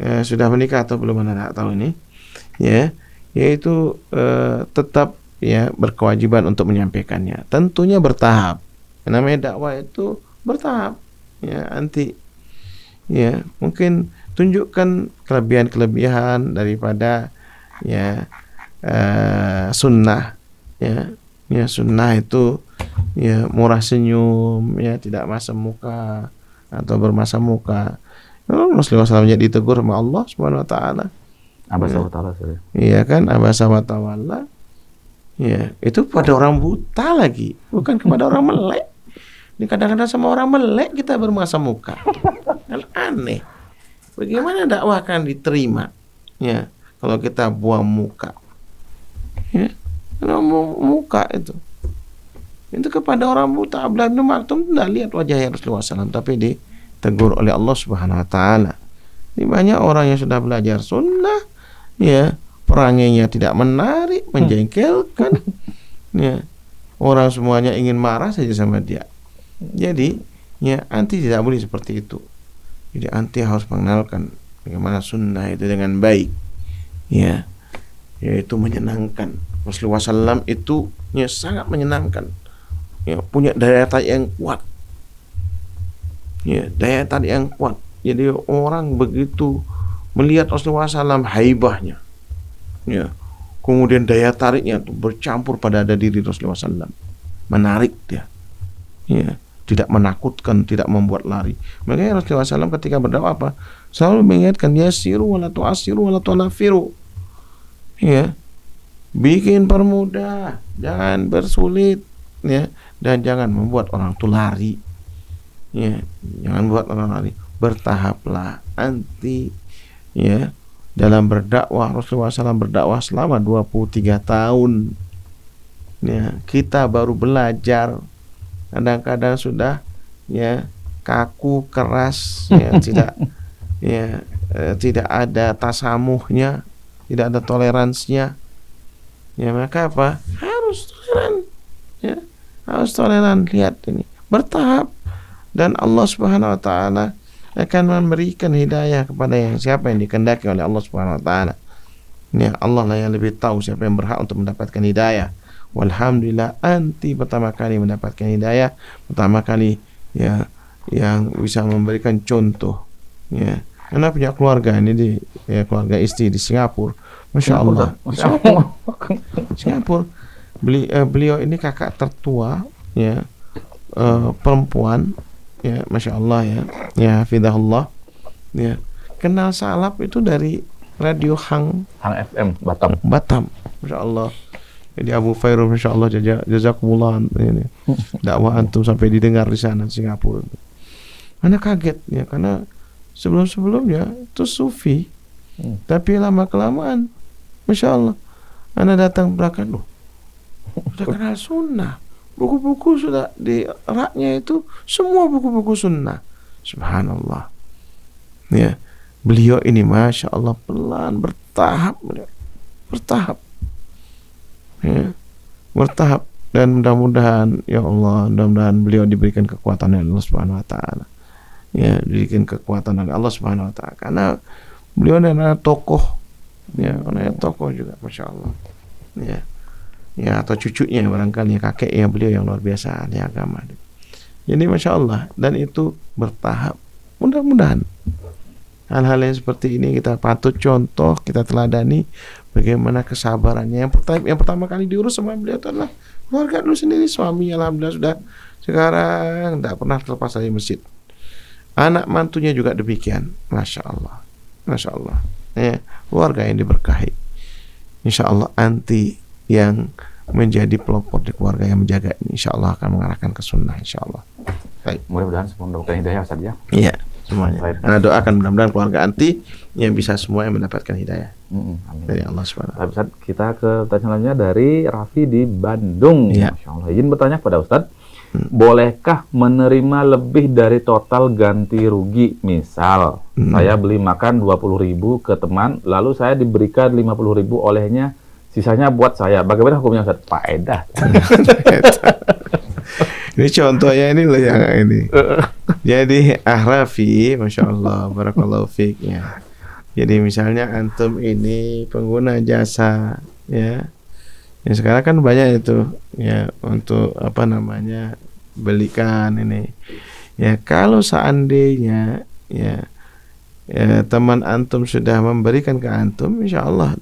B: sudah menikah atau belum, anda tak tahu ini. Ya, yaitu tetap ya berkewajiban untuk menyampaikannya. Tentunya bertahap. Namanya dakwah itu bertahap. Ya, ya mungkin tunjukkan kelebihan-kelebihan daripada ya sunnah, ya sunnah itu ya murah senyum, ya tidak masam muka atau bermasam muka. Rasulullah SAW jadi ditegur sama Allah Subhanahu Wa Taala.
C: Abasa wa ta'ala.
B: Iya kan, abasa wa tawalla. Ya, itu pada orang buta lagi, bukan kepada orang melek. Ini kadang-kadang sama orang melek kita bermasam muka. Kan aneh. Bagaimana dakwah akan diterima? Ya, kalau kita buang muka. Ya, muka itu kepada orang buta. Abdullah bin Maktum tidak lihat wajah Rasulullah SAW, tapi ditegur oleh Allah Subhanahu Wa Taala. Ini banyak orang yang sudah belajar sunnah, ya perangainya tidak menarik, menjengkelkan, ya orang semuanya ingin marah saja sama dia. Jadi ya anti tidak boleh seperti itu. Jadi anti harus mengenalkan bagaimana sunnah itu dengan baik, ya, yaitu menyenangkan. Rasulullah SAW itu ya sangat menyenangkan, ya, punya daya tarik yang kuat, ya daya tarik yang kuat. Jadi orang begitu melihat Rasulullah SAW haibahnya, ya, kemudian daya tariknya itu bercampur pada diri Rasulullah SAW, menarik dia, ya, tidak menakutkan, tidak membuat lari. Makanya Rasulullah SAW ketika berdakwah apa? Selalu mengingatkan, yasiru wala tu'asiru wala tu'nafiru, ya, bikin permudah, jangan bersulit, ya, dan jangan membuat orang itu lari, ya, jangan buat orang lari. Bertahaplah anti, ya, dalam berdakwah. Rasulullah SAW berdakwah selama 23 tahun, ya, kita baru belajar, kadang-kadang sudah ya kaku, keras, ya, tidak ya tidak ada tasamuhnya, tidak ada toleransinya. Ya maka apa? Harus toleran. Ya, harus toleran. Lihat ini, bertahap, dan Allah Subhanahu wa taala akan memberikan hidayah kepada siapa yang dikehendaki oleh Allah Subhanahu wa taala. Ya, Allah lah yang lebih tahu siapa yang berhak untuk mendapatkan hidayah. Walhamdulillah anti pertama kali mendapatkan hidayah, pertama kali ya yang bisa memberikan contoh. Ya, karena punya keluarga ini keluarga istri di Singapura. Masya Allah. Singapura. Beliau ini kakak tertua, ya, perempuan, ya, Masya Allah, ya hafidhahullah, ya, kenal salaf itu dari radio Hang
C: FM Batam. Masya
B: Allah. Jadi Abu Fairul, Masya Allah, jazakumullah ini dakwah antum sampai didengar di sana Singapura. Ana kaget ya, karena sebelumnya itu sufi, tapi lama kelamaan, Masya Allah, Ana datang belakang, loh, sudah kenal sunnah, buku-buku sudah di raknya itu semua buku-buku sunnah. Subhanallah. Ya, beliau ini Masya Allah pelan, bertahap, ya, bertahap, dan mudah-mudahan ya Allah, mudah-mudahan beliau diberikan kekuatan oleh Allah Subhanahu wa taala. Ya, diberikan kekuatan oleh Allah Subhanahu wa taala, karena beliau adalah tokoh, ya, anaknya tokoh juga, Masya Allah. Ya, atau cucunya barangkali, kakeknya beliau yang luar biasa ahli agama. Jadi Masya Allah, dan itu bertahap. Mudah-mudahan hal-hal yang seperti ini kita patut contoh, kita teladani bagaimana kesabarannya. Yang pertama kali diurus sama beliau itu adalah keluarga dulu sendiri. Suami alhamdulillah sudah sekarang tidak pernah terlepas dari masjid. Anak mantunya juga demikian. Masya Allah. Masya Allah. Ya, keluarga yang diberkahi. Insya Allah anti yang menjadi pelopor di keluarga yang menjaga ini, insya Allah akan mengarahkan ke sunnah, insya Allah. Baik.
C: Mudah-mudahan semua mendapatkan hidayah, Ustaz, ya.
B: Iya, semuanya. Karena doakan mudah-mudahan keluarga anti yang bisa semua yang mendapatkan hidayah
C: amin.
B: dari Allah Subhanahu wa taala.
C: Ustaz, kita ke pertanyaan selanjutnya dari Raffi di Bandung.
B: Ya.
C: Masya Allah. Izin bertanya kepada Ustaz, bolehkah menerima lebih dari total ganti rugi? Misal, saya beli makan 20.000 ke teman, lalu saya diberikan 50.000 olehnya, sisanya buat saya. Bagaimana hukumnya, Ustaz? Faedah. Ini
B: contohnya ini loh yang ini. Jadi Raffi, Masya Allah, barakallahu fiik, ya. Jadi misalnya antum ini pengguna jasa, ya. Ya sekarang kan banyak itu, ya, untuk apa namanya, belikan ini. Ya kalau seandainya ya teman antum sudah memberikan ke antum, insya Allah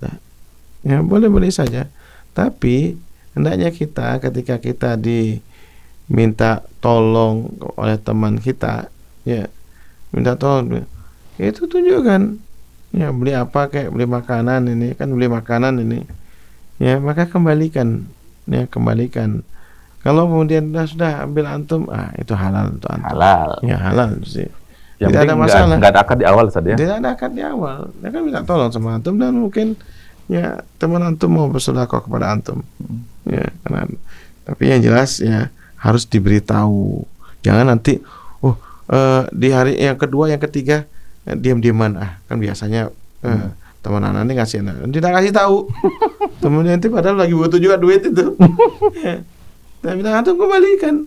B: ya boleh saja. Tapi hendaknya kita ketika kita diminta tolong oleh teman kita, ya minta tolong, itu tunjukkan, ya beli apa, kayak beli makanan ini kan, beli makanan ini, ya maka kembalikan. Kalau kemudian sudah ambil antum, itu halal untuk antum.
C: Halal.
B: Ya halal sih.
C: Yang
B: tidak ada masalah.
C: Nggak ada akad di awal, Ustaz, ya?
B: Tidak ada akad di awal. Dia kan minta tolong sama antum, dan mungkin ya teman antum mau bersedekah kepada antum. Ya, karena, tapi yang jelas ya harus diberitahu. Jangan nanti di hari yang kedua, yang ketiga diam-diaman. Kan biasanya teman anak ini ngasih, tidak kasih tahu. Temennya nanti padahal lagi butuh juga duit itu. Tapi antum kembalikan.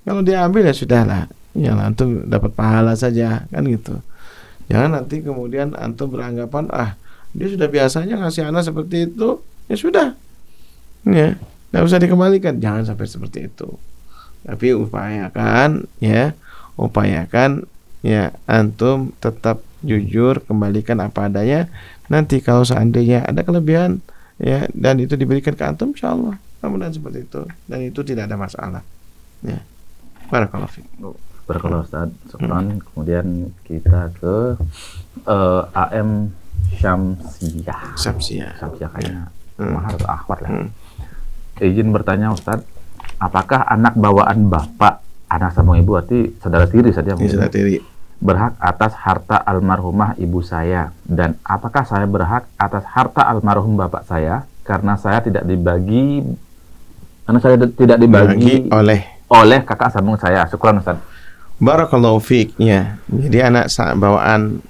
B: Kalau dia ambil ya sudahlah. Ya antum dapat pahala saja, kan gitu. Jangan nanti kemudian antum beranggapan dia sudah biasanya ngasih anak seperti itu, ya sudah, ya nggak usah dikembalikan. Jangan sampai seperti itu. Tapi upayakan ya antum tetap jujur, kembalikan apa adanya. Nanti kalau seandainya ada kelebihan, ya, dan itu diberikan ke antum, insya Allah mudah-mudahan seperti itu, dan itu tidak ada masalah. Ya, barakallahu fiik.
C: Barakallahu, Ustaz. Kemudian kita ke AM Syamsiah kayaknya mahar atau akhwat lah. Izin bertanya, Ustaz, apakah anak bawaan bapak, anak sama ibu, arti saudara tiri saja,
B: saudara tiri,
C: berhak atas harta almarhumah ibu saya? Dan apakah saya berhak atas harta almarhum bapak saya karena saya tidak dibagi oleh kakak sambung saya? Syukran, Ustaz.
B: Barakallahu fiik. Ya, jadi anak bawaan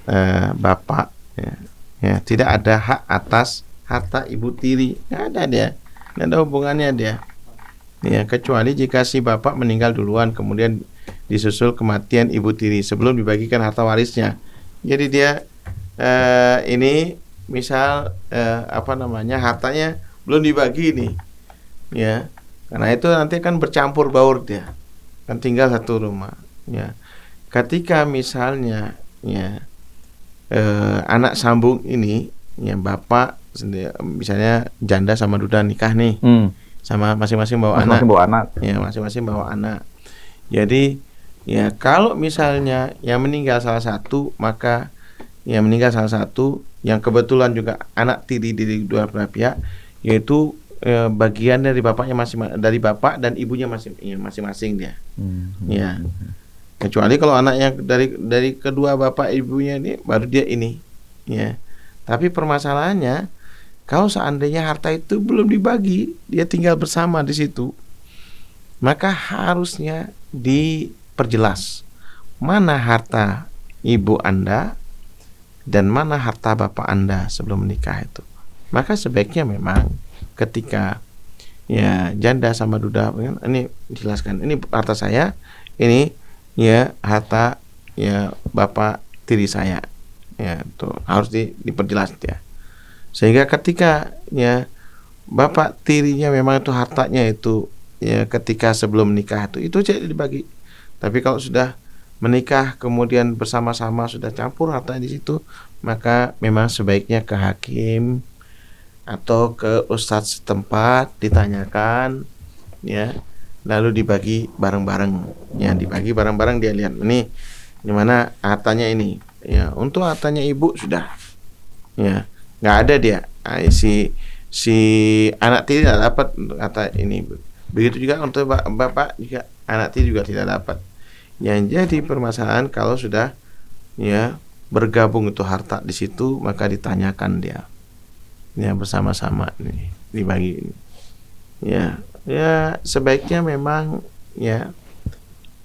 B: bapak, ya, Ya, tidak ada hak atas harta ibu tiri. Nggak ada dia. Nggak ada hubungannya dia. Ya, kecuali jika si bapak meninggal duluan, kemudian disusul kematian ibu tiri sebelum dibagikan harta warisnya. Jadi dia ini misal hartanya belum dibagi nih, ya. Karena itu nanti kan bercampur baur dia. Kan tinggal satu rumah, ya. Ketika misalnya ya anak sambung ini, ya bapak misalnya janda sama duda nikah nih, sama masing-masing bawa anak, ya masing-masing bawa anak. Jadi ya kalau misalnya yang meninggal salah satu, maka yang meninggal salah satu yang kebetulan juga anak tiri dari dua belah pihak, yaitu bagian dari bapaknya dari bapak dan ibunya masing-masing dia. Ya. Kecuali kalau anaknya dari kedua bapak ibunya ini baru dia ini, ya. Tapi permasalahannya kalau seandainya harta itu belum dibagi, dia tinggal bersama di situ, maka harusnya diperjelas mana harta ibu Anda dan mana harta bapak Anda sebelum menikah itu. Maka sebaiknya memang ketika ya janda sama duda ini dijelaskan, ini harta saya, ini ya harta ya bapak tiri saya, ya itu harus diperjelas ya, sehingga ketika ya bapak tirinya memang itu hartanya itu ya ketika sebelum menikah itu jadi dibagi. Tapi kalau sudah menikah kemudian bersama-sama sudah campur hartanya di situ, maka memang sebaiknya ke hakim atau ke ustadz setempat ditanyakan, ya. Lalu dibagi bareng-bareng, ya dibagi bareng-bareng, dia lihat ini gimana hartanya ini, ya untuk hartanya ibu sudah, ya nggak ada dia, si anak tiri tidak dapat harta ini, begitu juga untuk bapak juga anak tiri juga tidak dapat. Yang jadi permasalahan kalau sudah ya bergabung itu harta di situ, maka ditanyakan dia, ya bersama-sama nih dibagi ini, ya sebaiknya memang ya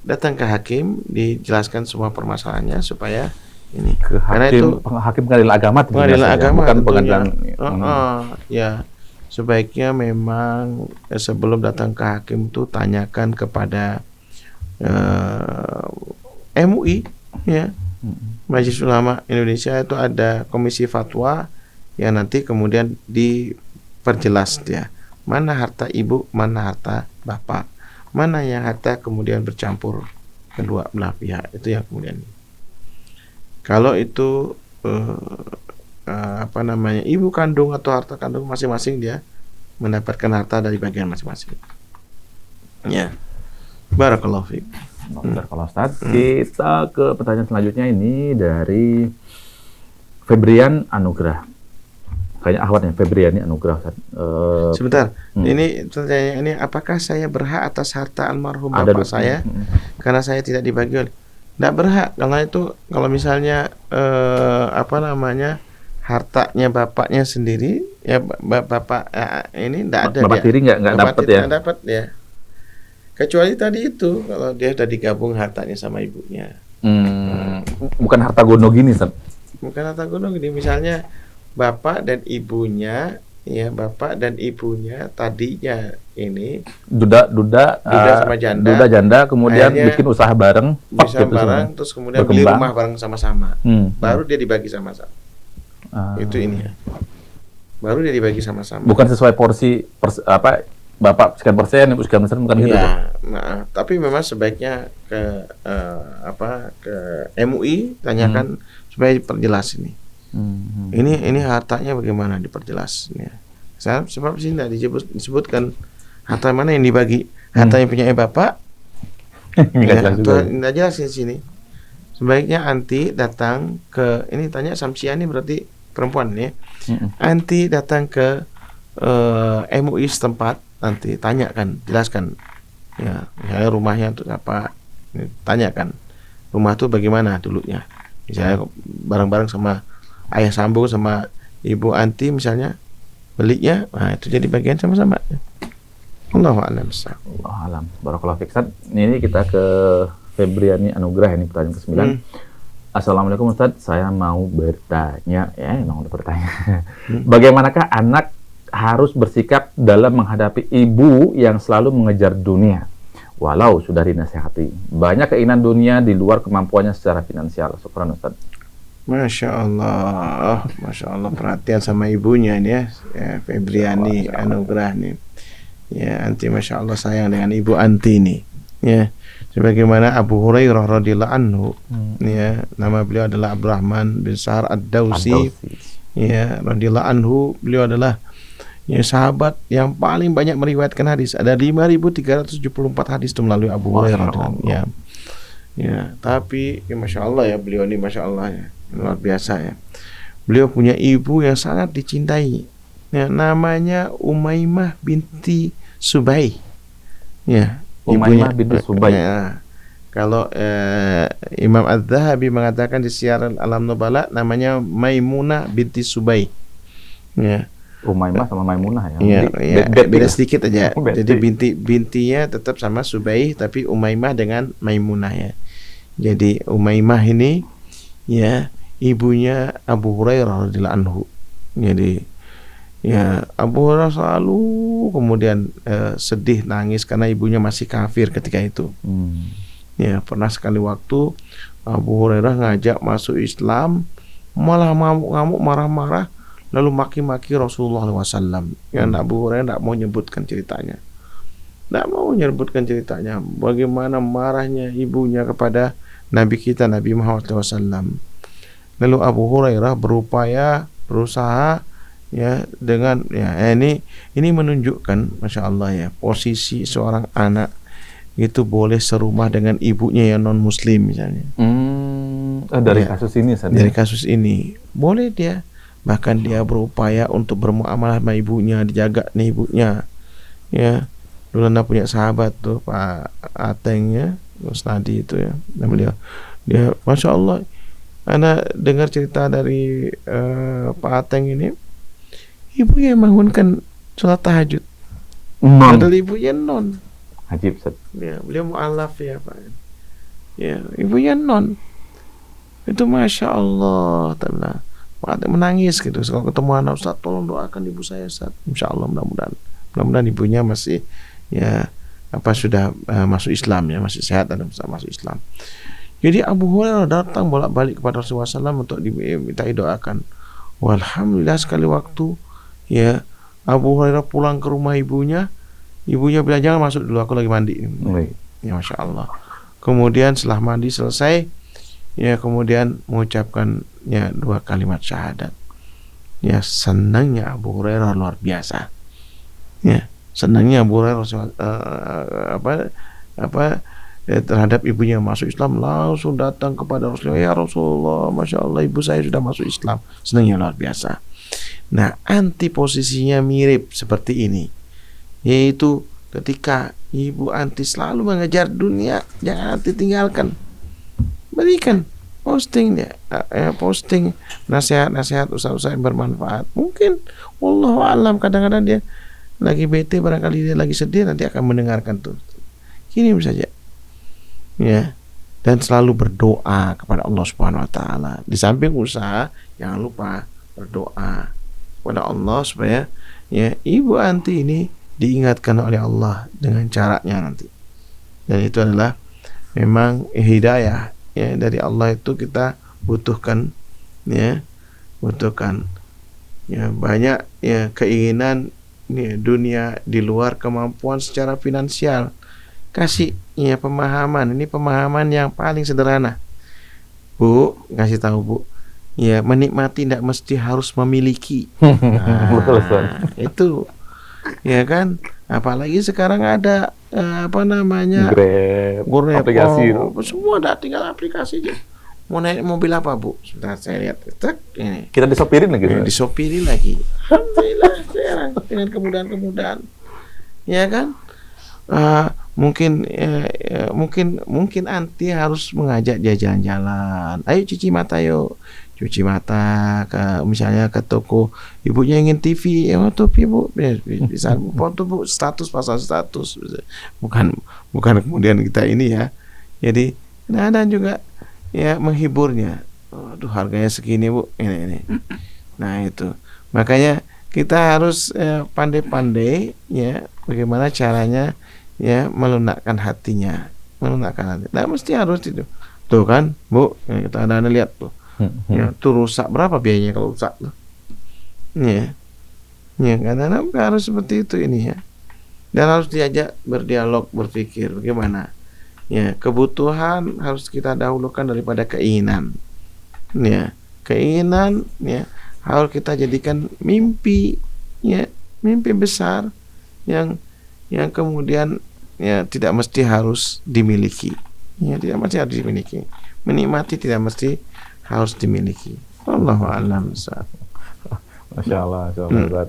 B: datang ke hakim, dijelaskan semua permasalahannya supaya ini
C: ke hakim, hakim pengadilan agama, bukan pengadilan.
B: Ya sebaiknya memang sebelum datang ke hakim itu tanyakan kepada MUI, ya Majelis Ulama Indonesia itu ada komisi fatwa yang nanti kemudian diperjelas dia mana harta ibu, mana harta bapak, mana yang harta kemudian bercampur kedua belah pihak, itu yang kemudian kalau itu ibu kandung atau harta kandung masing-masing dia mendapatkan harta dari bagian masing-masing. Ya, barakallahu fiik.
C: Kalau Ustaz, kita ke pertanyaan selanjutnya ini dari Febrian Anugrah. Kayaknya akhwatnya Febriani Anugrah, Ustaz.
B: Sebentar, ini pertanyaan ini, apakah saya berhak atas harta almarhum bapak saya karena saya tidak dibagi oleh? Tidak berhak, karena itu kalau misalnya hartanya bapaknya sendiri, ya bapak ini tidak ada,
C: bapak tiri nggak dapat ya?
B: Nggak dapat ya. Kecuali tadi itu kalau dia sudah digabung hartanya sama ibunya.
C: Bukan harta gono gini, Ustaz.
B: Bukan harta gono gini, misalnya bapak dan ibunya, ya bapak dan ibunya tadinya ini duda sama janda, kemudian bikin usaha bareng, terus kemudian beli rumah bareng sama-sama, baru dia dibagi sama-sama. Itu ini ya, baru dia dibagi sama-sama. Bukan sesuai porsi bapak sekian persen, ibu sekian persen, bukan gitu. Nah, tapi memang sebaiknya ke MUI tanyakan supaya diperjelas ini. Ini hartanya bagaimana, diperjelas ya. Sebab sini tidak disebutkan harta mana yang dibagi, harta yang punya bapak. Tidak jelas di sini. Sebaiknya anti datang ke ini, tanya Samsia ini berarti perempuan ya. Anti datang ke MUI setempat, nanti tanyakan, jelaskan ya, misalnya rumahnya untuk apa, tanyakan rumah itu bagaimana dulunya, misalnya bareng-bareng sama ayah sambung sama ibu anti misalnya belinya, nah itu jadi bagian sama-sama. Allahu a'lam.
C: Allahu a'lam. Barakallahu fiik. Ini kita ke Febriani Anugrah, ini pertanyaan ke-9. Assalamualaikum Ustadz, saya mau bertanya, ya emang udah bertanya. Bagaimanakah anak harus bersikap dalam menghadapi ibu yang selalu mengejar dunia, walau sudah dinasihati? Banyak keinginan dunia di luar kemampuannya secara finansial. Syukran Ustadz.
B: Masya Allah perhatian sama ibunya nih ya, Febriani Anugrah nih. Ya, Anti Masya Allah sayang dengan ibu Anti nih. Ya, sebagaimana Abu Hurairah radhiyallahu anhu, ya, nama beliau adalah Abdurrahman bin Sa'ar Ad-Dausi. Ya, radhiyallahu anhu, beliau adalah ya sahabat yang paling banyak meriwayatkan hadis. Ada 5.374 hadis itu melalui Abu Hurairah. Ya. Ya, tapi ya, Masya Allah ya, beliau ini Masya Allah ya, luar biasa ya. Beliau punya ibu yang sangat dicintai. Ya, namanya Umaymah binti Subay. Ya,
C: Umaymah binti Subay.
B: Ya, kalau Imam Az-Zahabi mengatakan di Syiar Alam Nubala namanya Maimunah binti Subay. Ya.
C: Umaymah sama Maimunah ya.
B: Iya, beda sedikit aja.
C: Beti.
B: Jadi bintinya tetap sama Subay, tapi Umaymah dengan Maimunah ya. Jadi Umaymah ini ya ibunya Abu Hurairah radhiyallahu anhu. Jadi ya Abu Hurairah selalu kemudian sedih nangis karena ibunya masih kafir ketika itu. Ya, pernah sekali waktu Abu Hurairah ngajak masuk Islam, malah ngamuk-ngamuk marah-marah, lalu maki-maki Rasulullah SAW. Ya, Abu Hurairah tidak mau menyebutkan ceritanya. Tidak mau menyebutkan ceritanya. Bagaimana marahnya ibunya kepada Nabi kita, Nabi Muhammad SAW. Lalu Abu Hurairah berusaha ya dengan ya ini menunjukkan Masya Allah ya, posisi seorang anak itu boleh serumah dengan ibunya yang non Muslim misalnya.
C: Dari
B: ya,
C: kasus ini saja.
B: Dari kasus ini boleh dia. Bahkan dia berupaya untuk bermuamalah sama ibunya, dijaga nih ibunya. Ya, dulu Anda punya sahabat tuh Pak Ateng ya, Musnadi itu ya. Dan dia Masya Allah, Anda dengar cerita dari Pak Ateng ini, ibunya bangunkan sholat tahajud. Padahal ibunya non.
C: Ajib, Ustaz.
B: Ya, beliau mu'alaf ya Pak. Ya, ibunya non. Itu Masya Allah, Ta'ala. Pak menangis gitu. Kalau ketemu anak, Ustaz, tolong doakan ibu saya, Ustaz. Insya Allah mudah-mudahan ibunya masih ya sudah masuk Islam ya, masih sehat dan bisa masuk Islam. Jadi Abu Hurairah datang bolak-balik kepada Rasulullah SAW untuk diminta doakan. Walhamdulillah sekali waktu ya Abu Hurairah pulang ke rumah ibunya bilang jangan masuk dulu, aku lagi mandi. Ya Masya Allah. Kemudian setelah mandi selesai, ya kemudian mengucapkan ya 2 kalimat syahadat. Ya, senangnya Abu Hurairah luar biasa. Ya, senangnya Abu Hurairah terhadap ibunya masuk Islam, langsung datang kepada Rasulullah. Ya Rasulullah, Masya Allah, ibu saya sudah masuk Islam. Senangnya luar biasa. Nah, anti posisinya mirip seperti ini, yaitu ketika ibu Anti selalu mengejar dunia, jangan Anti tinggalkan. Berikan posting nasihat-nasihat usaha-usaha yang bermanfaat. Mungkin wallahu alam, kadang-kadang dia lagi bete, barangkali dia lagi sedih, nanti akan mendengarkan tuh. Kirim saja. Ya. Dan selalu berdoa kepada Allah Subhanahu wa taala. Di samping usaha, jangan lupa berdoa kepada Allah supaya ya ibu Anti ini diingatkan oleh Allah dengan caranya nanti. Dan itu adalah memang hidayah ya dari Allah, itu kita butuhkan ya banyak ya keinginan ya, dunia di luar kemampuan secara finansial. Kasih ya pemahaman, ini pemahaman yang paling sederhana. Bu, kasih tahu Bu, ya menikmati tidak mesti harus memiliki.
C: Betul, Ustaz.
B: Itu ya kan, apalagi sekarang ada
C: Grab, aplikasi
B: semua ada, tinggal aplikasi aja. Mau naik mobil apa Bu? Sebentar saya lihat. Ini.
C: Kita disopirin lagi.
B: Disopirin lagi. Alhamdulillah sekarang dengan kemudahan-kemudahan. Ya kan? Mungkin Anti harus mengajak dia jalan-jalan. Ayo cuci mata yuk. Cuci mata misalnya ke toko, ibunya ingin TV, ya TV Bu, bisa foto Bu, pasang status, bukan kemudian kita ini ya. Jadi dan juga ya menghiburnya. Aduh, harganya segini Bu, ini. Nah itu, makanya kita harus pandai-pandai ya bagaimana caranya ya melunakkan hatinya, Nah mesti harus itu. Tuh kan Bu, ya, kita ada lihat tuh, ya tuh rusak, berapa biayanya kalau rusak tuh? Ya karena harus seperti itu ini ya. Dan harus diajak berdialog, berpikir bagaimana. Ya, kebutuhan harus kita dahulukan daripada keinginan. Ya, keinginan ya harus kita jadikan mimpi, ya, mimpi besar yang kemudian ya tidak mesti harus dimiliki. Ya, tidak mesti harus dimiliki. Menikmati tidak mesti harus dimiliki. Wallahu a'lam bishawab.
C: Masya Allah, Ustaz.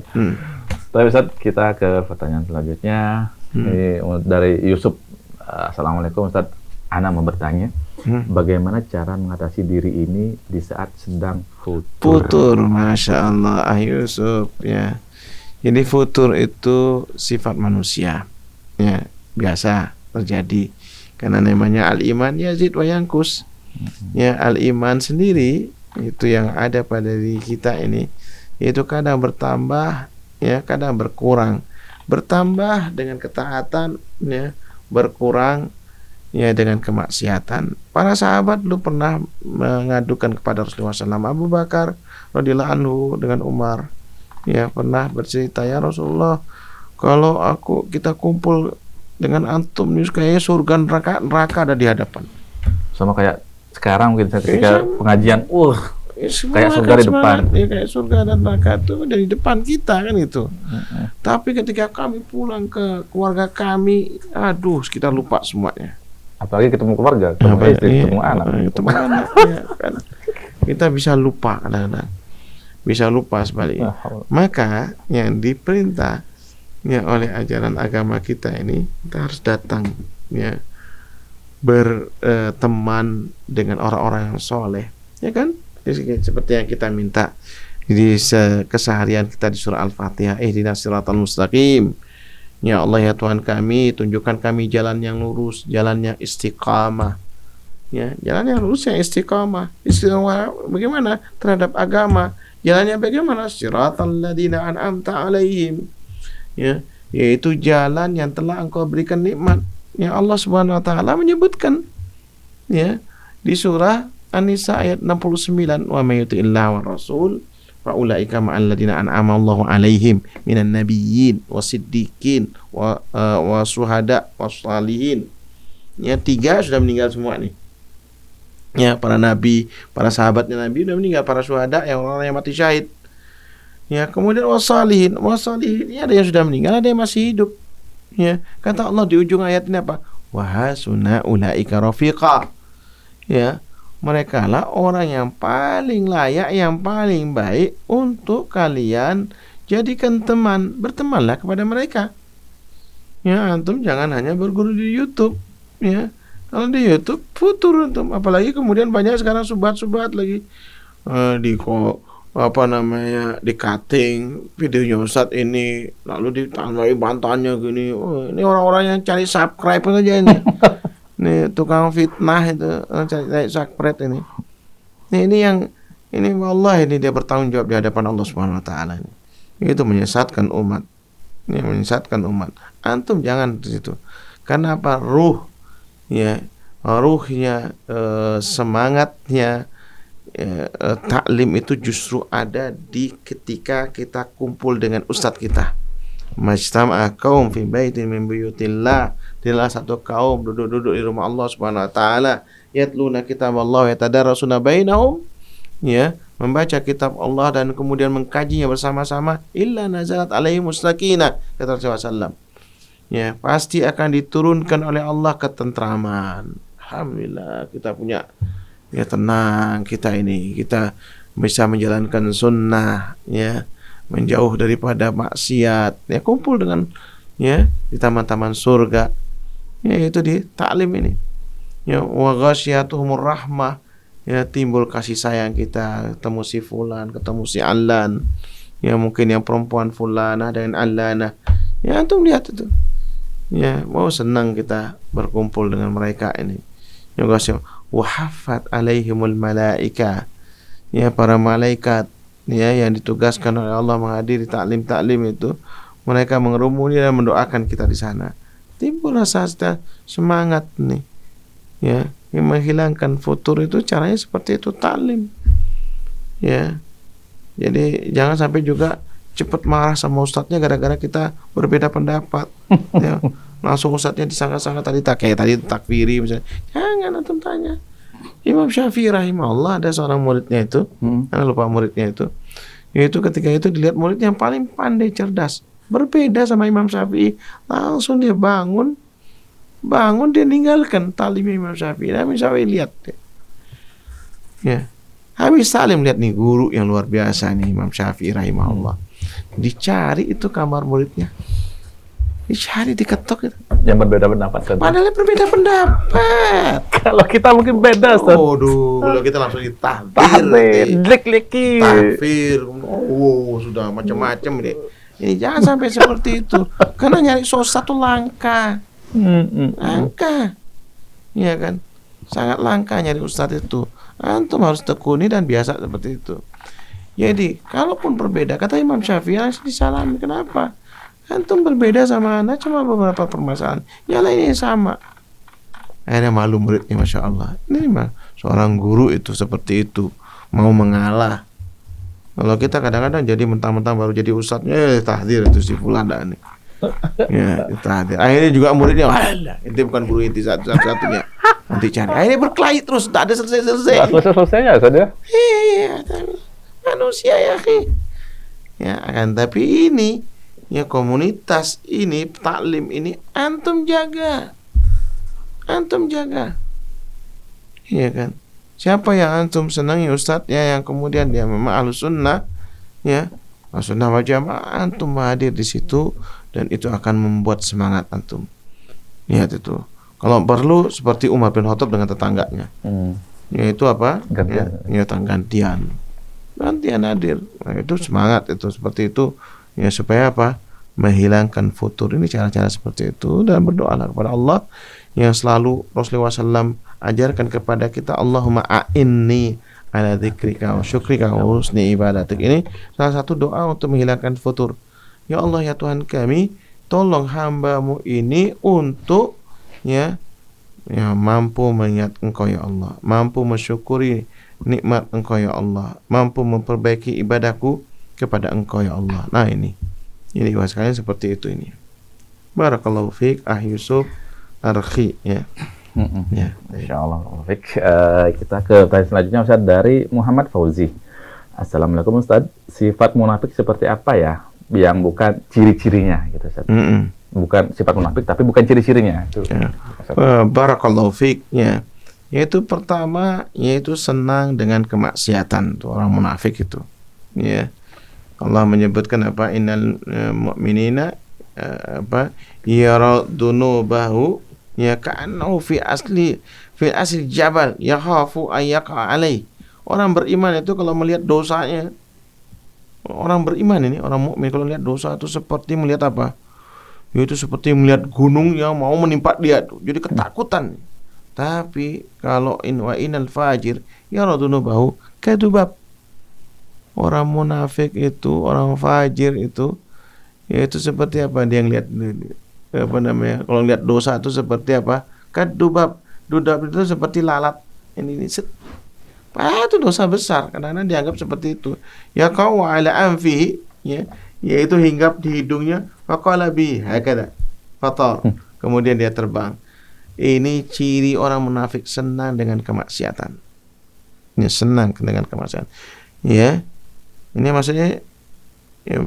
C: Tapi Ustaz, kita ke pertanyaan selanjutnya. Ini dari Yusuf. Assalamualaikum Ustaz. Ana mau bertanya, bagaimana cara mengatasi diri ini di saat sedang futur?
B: Masya Allah, Yusuf ya. Jadi futur itu sifat manusia, ya biasa terjadi. Karena namanya al-iman yazid wa yanqus. Ya, al-iman sendiri itu yang ada pada diri kita ini, itu kadang bertambah, ya kadang berkurang. Bertambah dengan ketaatan, ya berkurang ya dengan kemaksiatan. Para sahabat dulu pernah mengadukan kepada Rasulullah SAW. Abu Bakar radhiyallahu anhu dengan Umar ya pernah bercerita, ya Rasulullah, kalau kita kumpul dengan antum ini kayaknya surga neraka ada di hadapan.
C: Sama kayak sekarang mungkin ketika pengajian, kayak surga di depan.
B: Ya, kayak surga dan neraka itu dari depan kita kan itu. Tapi ketika kami pulang ke keluarga kami, aduh kita lupa semuanya.
C: Apalagi ketemu keluarga, ketemu istri, ketemu anak.
B: Ketemu anak ya, kan. Kita bisa lupa kadang-kadang. Bisa lupa sebaliknya. Maka yang diperintah ya oleh ajaran agama kita ini, kita harus datang ya berteman dengan orang-orang yang soleh, ya kan? Seperti yang kita minta di keseharian kita di surah Al-Fatihah, ihdinas siratal mustaqim. Ya Allah ya Tuhan kami, tunjukkan kami jalan yang lurus, jalan yang istiqamah. Ya, jalan yang lurus yang istiqamah. Istiqamah bagaimana terhadap agama? Jalannya bagaimana? Siratal ladzina an'amta 'alaihim. Ya, yaitu jalan yang telah Engkau berikan nikmat. Ya, Allah Subhanahu wa taala menyebutkan ya di surah An-Nisa ayat 69, wa may yuti'illah wa rasul fa ulaika ma'al ladzina an'ama Allahu 'alaihim minan nabiyyin wasiddiqin wa syuhada wassalihin. Ya, 3 sudah meninggal semua nih. Ya, para nabi, para sahabatnya Nabi sudah meninggal, para syuhada yang orang yang mati syahid. Ya, kemudian wassalihin ya ada yang sudah meninggal, ada yang masih hidup. Ya, kata Allah di ujung ayat ini apa? Wa hasuna ulaika rafiqa. Ya, mereka lah orang yang paling layak, yang paling baik untuk kalian jadikan teman. Bertemanlah kepada mereka. Ya, antum jangan hanya berguru di YouTube. Ya, kalau di YouTube futur antum. Apalagi kemudian banyak sekarang subhat-subhat lagi di cutting videonya Ustadz ini, lalu ditambahi bantahannya gini. Ini orang-orang yang cari subscribe saja ini. Nih tukang fitnah itu cari subscribe ini. Ini wallahi ini dia bertanggung jawab di hadapan Allah Subhanahu wa taala. Itu menyesatkan umat. Ini menyesatkan umat. Antum jangan di situ. Karena apa? Ruhnya semangatnya taklim itu justru ada di ketika kita kumpul dengan ustadz kita. Majtama'a qaum fi baitin min buyutillah. Adalah satu kaum duduk-duduk di rumah Allah Subhanahu wa taala, yatluna kitaballah wa yatadarasuna bainahum, ya, membaca kitab Allah dan kemudian mengkajinya bersama-sama, illa nazalat alaihimus sakinah, kata Rasulullah sallallahu. Ya, pasti akan diturunkan oleh Allah ketentraman. Alhamdulillah kita punya ya tenang, kita bisa menjalankan sunnah, ya, menjauh daripada maksiat, ya, kumpul dengan ya di taman-taman surga, ya, itu di taklim ini. Ya, wa ghasyiyatuhumur rahmah, ya, timbul kasih sayang kita, ketemu si fulan, ketemu si allan, ya, mungkin yang perempuan fulanah dengan allanah, ya, antum lihat itu, ya, mau senang kita berkumpul dengan mereka ini. Ya, wa haffat alaihimul malaika, ya para malaikat ya yang ditugaskan oleh Allah menghadiri taklim itu, mereka mengerumuni dan mendoakan kita di sana. Timbul rasa semangat nih, ya, yang menghilangkan futur itu caranya seperti itu, taklim, ya. Jadi jangan sampai juga cepat marah sama ustadznya gara-gara kita berbeda pendapat, ya. Langsung ustadznya disangka-sangka kayak tadi takfiri misalnya. Jangan antum tanya. Imam Syafi'i rahimahullah ada seorang muridnya itu, lupa muridnya itu. Yaitu ketika itu dilihat muridnya yang paling pandai cerdas, berbeda sama Imam Syafi'i, langsung dia bangun dia ninggalkan talim Imam Syafi'i. Imam Syafi'i lihat deh. Ya. Habis salim lihat nih guru yang luar biasa nih Imam Syafi'i rahimahullah. Dicari itu kamar muridnya. Dicari, diketok itu.
C: Yang berbeda pendapat kan?
B: Padahal berbeda pendapat.
C: Kalau kita mungkin beda, Ustaz.
B: Kalau kita langsung ditahdir.
C: Lek-leki.
B: Takfir. Sudah macam-macam deh. Ini jangan sampai seperti itu. Karena nyari satu langka. Langka. Iya kan? Sangat langka nyari ustadz itu. Antum harus tekuni dan biasa seperti itu. Jadi, kalaupun berbeda, kata Imam Syafi'i harus disalami. Kenapa? Antum berbeda sama anak cuma beberapa permasalahan. Yang lainnya sama. Akhirnya malu muridnya, Masya Allah. Ini mah seorang guru itu seperti itu. Mau mengalah. Kalau kita kadang-kadang jadi mentang-mentang baru jadi ustadznya, tahdir itu si fulan dah nih. Ya, tahdir. Akhirnya juga muridnya, alah, itu bukan guru inti satu-satunya. Nanti cari. Akhirnya berkelahi terus, tak ada selesai-selesai.
C: Selesai-selesainya, Ustaz ya?
B: Iya, manusia ya, ya kan. Tapi ini, ya komunitas ini, taklim ini, antum jaga. Iya kan. Siapa yang antum senangi ustadz ya, yang kemudian dia memang ahlus sunnah, ya, ahlus sunnah wal jamaah, antum hadir di situ dan itu akan membuat semangat antum. Lihat itu. Kalau perlu seperti Umar bin Khattab dengan tetangganya, yaitu apa? Gantian hadir. Nah, itu semangat itu seperti itu, ya supaya apa? Menghilangkan futur. Ini cara-cara seperti itu dan berdoalah kepada Allah yang selalu Rasulullah SAW ajarkan kepada kita, Allahumma a'inni ala dzikrika wa syukrika wa husni ibadatik. Ini salah satu doa untuk menghilangkan futur. Ya Allah, ya Tuhan kami, tolong hamba-Mu ini untuk ya mampu mengingat Engkau ya Allah, mampu mensyukuri nikmat Engkau ya Allah, mampu memperbaiki ibadahku kepada Engkau ya Allah. Nah ini ikhwan sekalian seperti itu ini. Barakallahu fiik Yusuf Arkhi ya. Ya,
C: insyaallah. Kita ke pertanyaan selanjutnya Ustaz dari Muhammad Fauzi. Assalamualaikum Ustaz, sifat munafik seperti apa ya yang bukan ciri-cirinya gitu Ustaz? Bukan sifat munafik tapi bukan ciri-cirinya itu.
B: Ya. Barakallahu fiik ya. Yaitu pertama yaitu senang dengan kemaksiatan tuh orang munafik itu. Ya. Allah menyebutkan apa? Innal mu'minina yaraddunubahu ya ka'annahu fi asli jabal yakhafu ayyaqa alaih. Orang beriman itu kalau melihat dosanya, orang beriman ini, orang mukmin kalau lihat dosa itu seperti melihat apa? Yaitu seperti melihat gunung yang mau menimpa dia tuh. Jadi ketakutan. Tapi kalau inal fajir yaraddunubahu kadubab. Orang munafik itu, orang fajir itu, yaitu seperti apa? Dia ngelihat apa namanya? Kalau lihat dosa itu seperti apa? Kadubab. Dudab itu seperti lalat. Ini itu dosa besar. Kadang-kadang dianggap seperti itu. Ya kau ala anfihi, ya, yaitu hinggap di hidungnya. Faqala bi hakada. Fatar. Kemudian dia terbang. Ini ciri orang munafik, senang dengan kemaksiatan. Ya, senang dengan kemaksiatan. Ya. Ini maksudnya ya,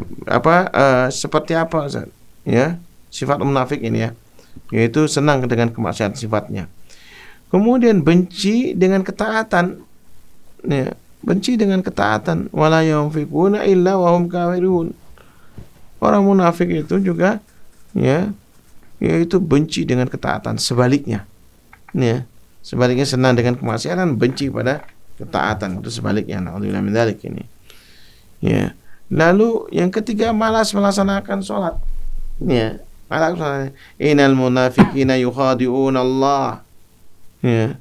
B: seperti apa Ustaz? Ya, sifat munafik ini ya. Yaitu senang dengan kemaksiatan sifatnya. Kemudian benci dengan ketaatan. Ya, benci dengan ketaatan. Wala yunfiquna illa wa hum kafirun. Orang munafik itu juga ya, yaitu benci dengan ketaatan. Sebaliknya. Ya, sebaliknya senang dengan kemaksiatan, benci pada ketaatan. Itu sebaliknya. Na'udzubillah min dzalik ini. Ya. Lalu yang ketiga malas melaksanakan sholat. Ya, malas melaksanakan. Innal munafiqina yukhadi'un Allah. Ya.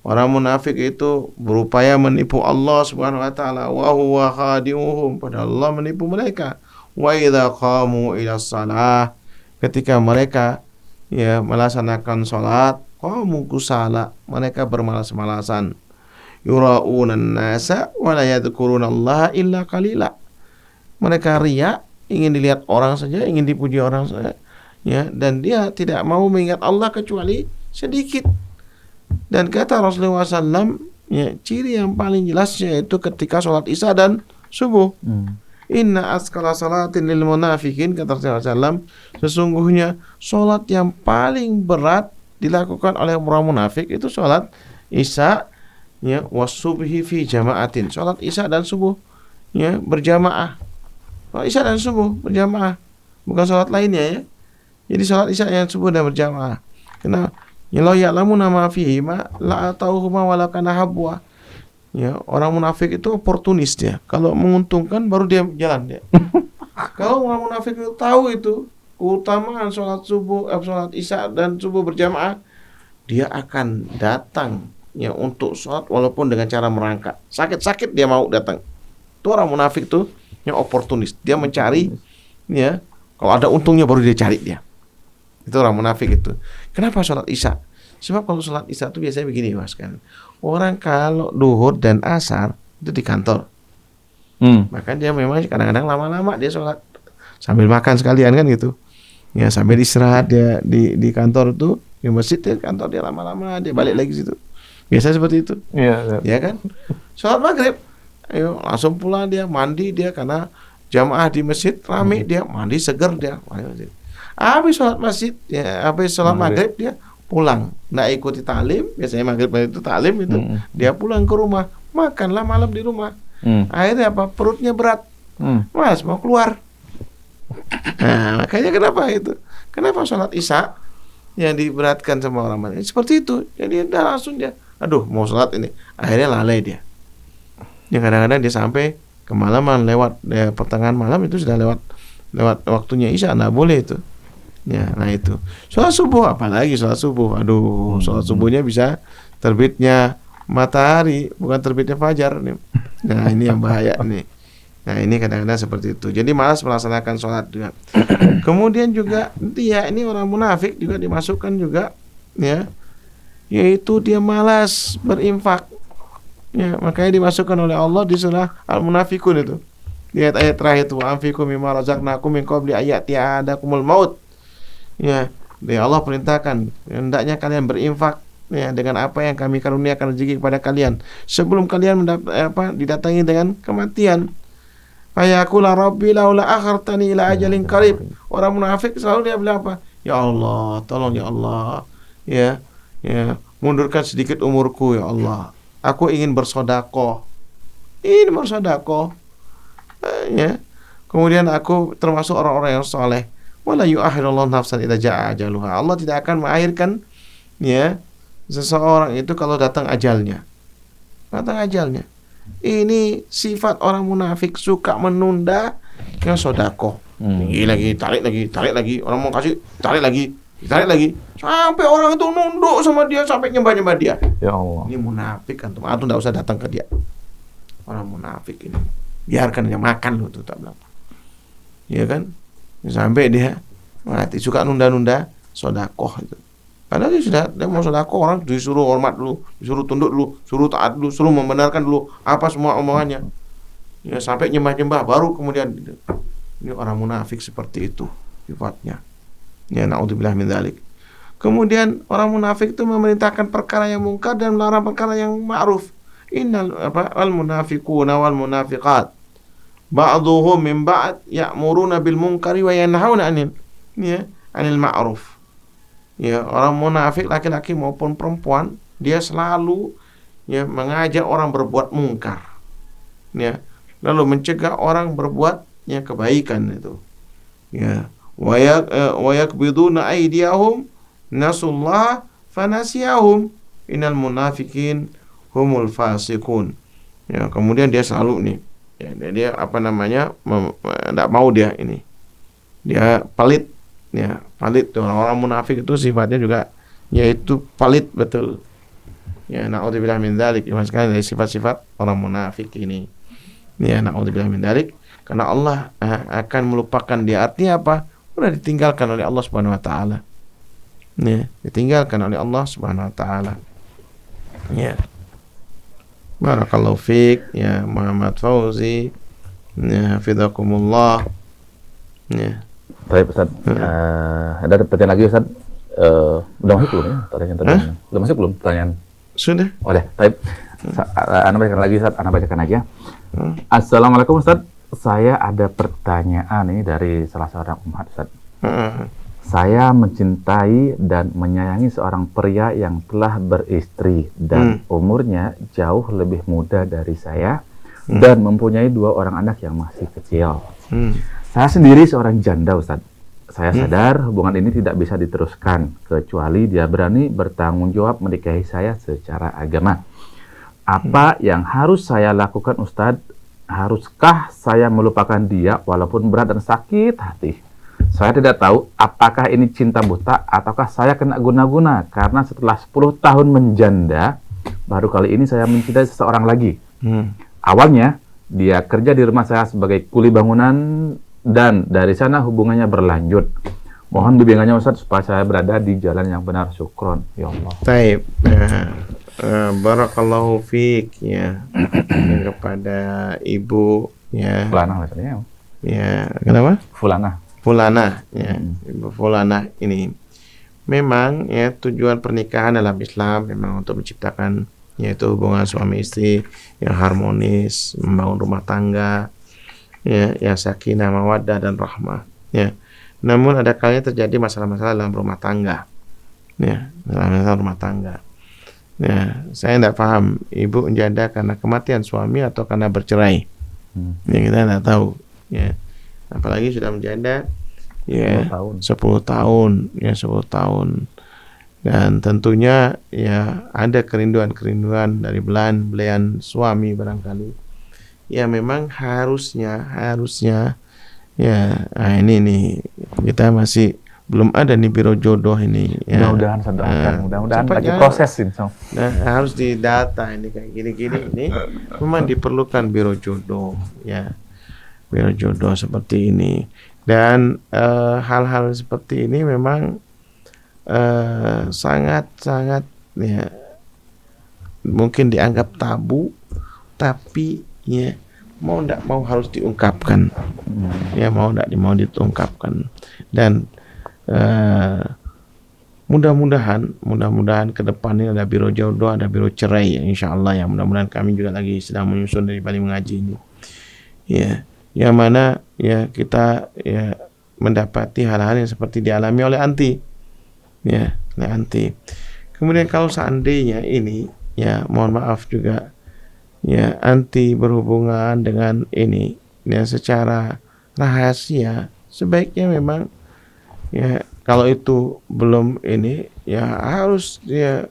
B: Orang munafik itu berupaya menipu Allah Subhanahu wa taala, wa huwa khadi'uhum, padahal Allah menipu mereka. Wa idza qamu ila shalah, ketika mereka melaksanakan salat, qamu kusala, mereka bermalas-malasan. Yura'unan nasa wa la yadhkuruna Allah illa qalila. Mereka riya, ingin dilihat orang saja, ingin dipuji orang saja, dan dia tidak mau mengingat Allah kecuali sedikit. Dan kata Rasulullah SAW, ciri yang paling jelasnya itu ketika sholat isya dan subuh. Inna askala salatin lil munafikin, kata Rasulullah SAW, sesungguhnya sholat yang paling berat dilakukan oleh orang munafik itu sholat isya wasubhi fi jama'atin, sholat isya dan subuh berjamaah. Sholat isya dan subuh berjamaah, bukan sholat lainnya ya. Jadi sholat isya yang subuh dan berjamaah. Kenapa? Law ya'lamuna ma fihi ma la atauhuma wala kana habwa. Orang munafik itu oportunis dia. Kalau menguntungkan baru dia jalan dia. Kalau orang munafik itu tahu itu keutamaan sholat subuh, sholat isya dan subuh berjamaah, dia akan datang untuk sholat walaupun dengan cara merangkak. Sakit-sakit dia mau datang. Itu orang munafik tuh yang oportunis. Dia mencari kalau ada untungnya baru dia cari dia. Itu orang munafik itu. Kenapa sholat isya? Sebab kalau sholat isya itu biasanya begini Mas kan. Orang kalau duhur dan asar itu di kantor. Maka dia memang kadang-kadang lama-lama dia sholat sambil makan sekalian kan gitu. Sambil istirahat dia di kantor itu, di masjid dia kantor dia lama-lama dia balik lagi situ. Biasa seperti itu. Ya kan? Sholat maghrib, ayo langsung pulang dia, mandi dia karena jamaah di masjid rame, dia mandi seger dia. Habis sholat masjid, habis sholat maghrib dia pulang, nggak ikuti taklim. Biasanya maghrib itu taklim itu, dia pulang ke rumah, makanlah malam di rumah. Akhirnya apa? Perutnya berat, Mas mau keluar. Nah, makanya kenapa itu? Kenapa sholat isya yang diberatkan sama orang lain? Seperti itu. Jadi dia langsung dia, aduh mau sholat ini, akhirnya lalai dia. Kadang-kadang dia sampai kemalaman, lewat pertengahan malam itu sudah lewat waktunya isya, nggak boleh itu. Nah itu sholat subuh, apalagi sholat subuh, aduh sholat subuhnya bisa terbitnya matahari, bukan terbitnya fajar nih. Nah ini yang bahaya nih. Nah ini kadang-kadang seperti itu. Jadi malas melaksanakan sholat juga. Kemudian juga ini orang munafik juga dimasukkan juga yaitu dia malas berinfak. Makanya dimasukkan oleh Allah di surah Al-Munafikun itu. Di ayat terakhir itu, anfiqu mimma razaqnakum min qabli ayati ahadakumul maut. Allah perintahkan hendaknya kalian berinfak dengan apa yang kami karuniakan rezeki kepada kalian sebelum kalian didatangi dengan kematian. Fayaqula rabbi laula akhartani ila ajalin qarib. Orang munafik selalu dia bilang apa? Ya Allah, tolong ya Allah. Mundurkan sedikit umurku ya Allah. Aku ingin bersedekah. Kemudian aku termasuk orang-orang yang saleh. Wala yu'akhirullahu nafsan idza jaa ajaluha. Allah tidak akan mengakhirkan seseorang itu kalau datang ajalnya. Ini sifat orang munafik, suka menunda sedekah. Tarik lagi. Orang mau kasih, tarik lagi. Sampai orang itu nunduk sama dia, sampai nyembah dia.
C: Ya Allah.
B: Ini munafik kan, antum enggak usah datang ke dia. Orang munafik ini. Biarkan dia makan lu tuh, tak bilang. Iya kan? Sampai dia mati, suka nunda-nunda sedekah itu. Padahal dia mau sedekah, orang disuruh hormat dulu, disuruh tunduk dulu, suruh taat dulu, suruh membenarkan dulu apa semua omongannya. Sampai nyembah-nyembah baru kemudian ini orang munafik seperti itu sifatnya. Naudzubillah min dzalik. Kemudian orang munafik itu memerintahkan perkara yang mungkar dan melarang perkara yang ma'ruf. Al munafiquna wal munafiqat ba'dhuhum min ba'd ya'muruna bil munkari wa yanhauna 'anil ma'ruf. Orang munafik laki-laki maupun perempuan, dia selalu mengajak orang berbuat mungkar. Lalu mencegah orang berbuat kebaikan itu. Wa yakbiduna aydiyahum nasullah fanasiyahum innal munafiqin humul fasiqun. Kemudian dia selalu nih dia tidak mau dia ini. Dia pelit. Pelit. Orang-orang munafik itu sifatnya juga yaitu pelit betul. Ya, naudzubillah min dzalik. Sekali dari sifat-sifat orang munafik ini. Ya, naudzubillah min dzalik. Karena Allah akan melupakan dia. Artinya apa? Udah ditinggalkan oleh Allah Subhanahu wa taala. Ya, ditinggalkan oleh Allah Subhanahu wa taala. Ya. Barakallahu fiik ya Muhammad Fauzi. Ya, hafizakumullah. Ya.
C: Baik Ustaz. Ada pertanyaan lagi Ustaz? Udah masuk belum ya? Pertanyaan. Udah masuk belum pertanyaan?
B: Sudah.
C: Oh deh, baik. Anda bacakan lagi Ustaz, Anda bacakan aja. Assalamualaikum Ustaz. Saya ada pertanyaan ini dari salah seorang umat Ustaz. Saya mencintai dan menyayangi seorang pria yang telah beristri dan umurnya jauh lebih muda dari saya dan mempunyai 2 orang anak yang masih kecil. Saya sendiri seorang janda Ustaz. Saya sadar hubungan ini tidak bisa diteruskan kecuali dia berani bertanggung jawab menikahi saya secara agama. Apa yang harus saya lakukan Ustadz? Haruskah saya melupakan dia walaupun berat dan sakit hati? Saya tidak tahu apakah ini cinta buta ataukah saya kena guna-guna karena setelah 10 tahun menjanda baru kali ini saya mencintai seseorang lagi. Awalnya dia kerja di rumah saya sebagai kuli bangunan dan dari sana hubungannya berlanjut. Mohon bimbingannya Ustaz supaya saya berada di jalan yang benar. Syukron. Ya Allah.
B: Baik. Barakallahu fiik ya. Kepada ibu ya.
C: Fulanah maksudnya.
B: Ya, kenapa? Fulanah ya. Ibu Fulanah ini memang ya tujuan pernikahan dalam Islam memang untuk menciptakan yaitu hubungan suami istri yang harmonis, membangun rumah tangga. Ya, yang sakinah, mawaddah dan rahmah. Ya. Namun ada kalanya terjadi masalah-masalah dalam rumah tangga. Ya, dalam masalah rumah tangga. Ya, saya tidak paham ibu menjanda karena kematian suami atau karena bercerai. Ya, kita tidak tahu. Ya. Apalagi sudah menjanda ya 10 tahun, ya 10 tahun. Dan tentunya ya ada kerinduan-kerinduan dari belahan suami barangkali. Ya memang harusnya ya ini nih kita masih belum ada nih biro jodoh ini ya.
C: Mudah-mudahan lagi prosesin.
B: Nah, harus didata ini kayak gini-gini ini memang diperlukan biro jodoh ya. Biro jodoh seperti ini dan hal-hal seperti ini memang sangat-sangat ya mungkin dianggap tabu tapi ya mau tidak mau harus diungkapkan ya mau tidak mau diungkapkan dan mudah-mudahan ke depan ini ada biro jodoh, ada biro cerai ya, insyaallah ya. Mudah-mudahan kami juga lagi sedang menyusun dari Bali Mengaji ini ya yang mana ya kita ya mendapati hal-hal yang seperti dialami oleh anti ya oleh anti. Kemudian kalau seandainya ini ya mohon maaf juga ya anti berhubungan dengan ini ya secara rahasia sebaiknya memang ya kalau itu belum ini ya harus ya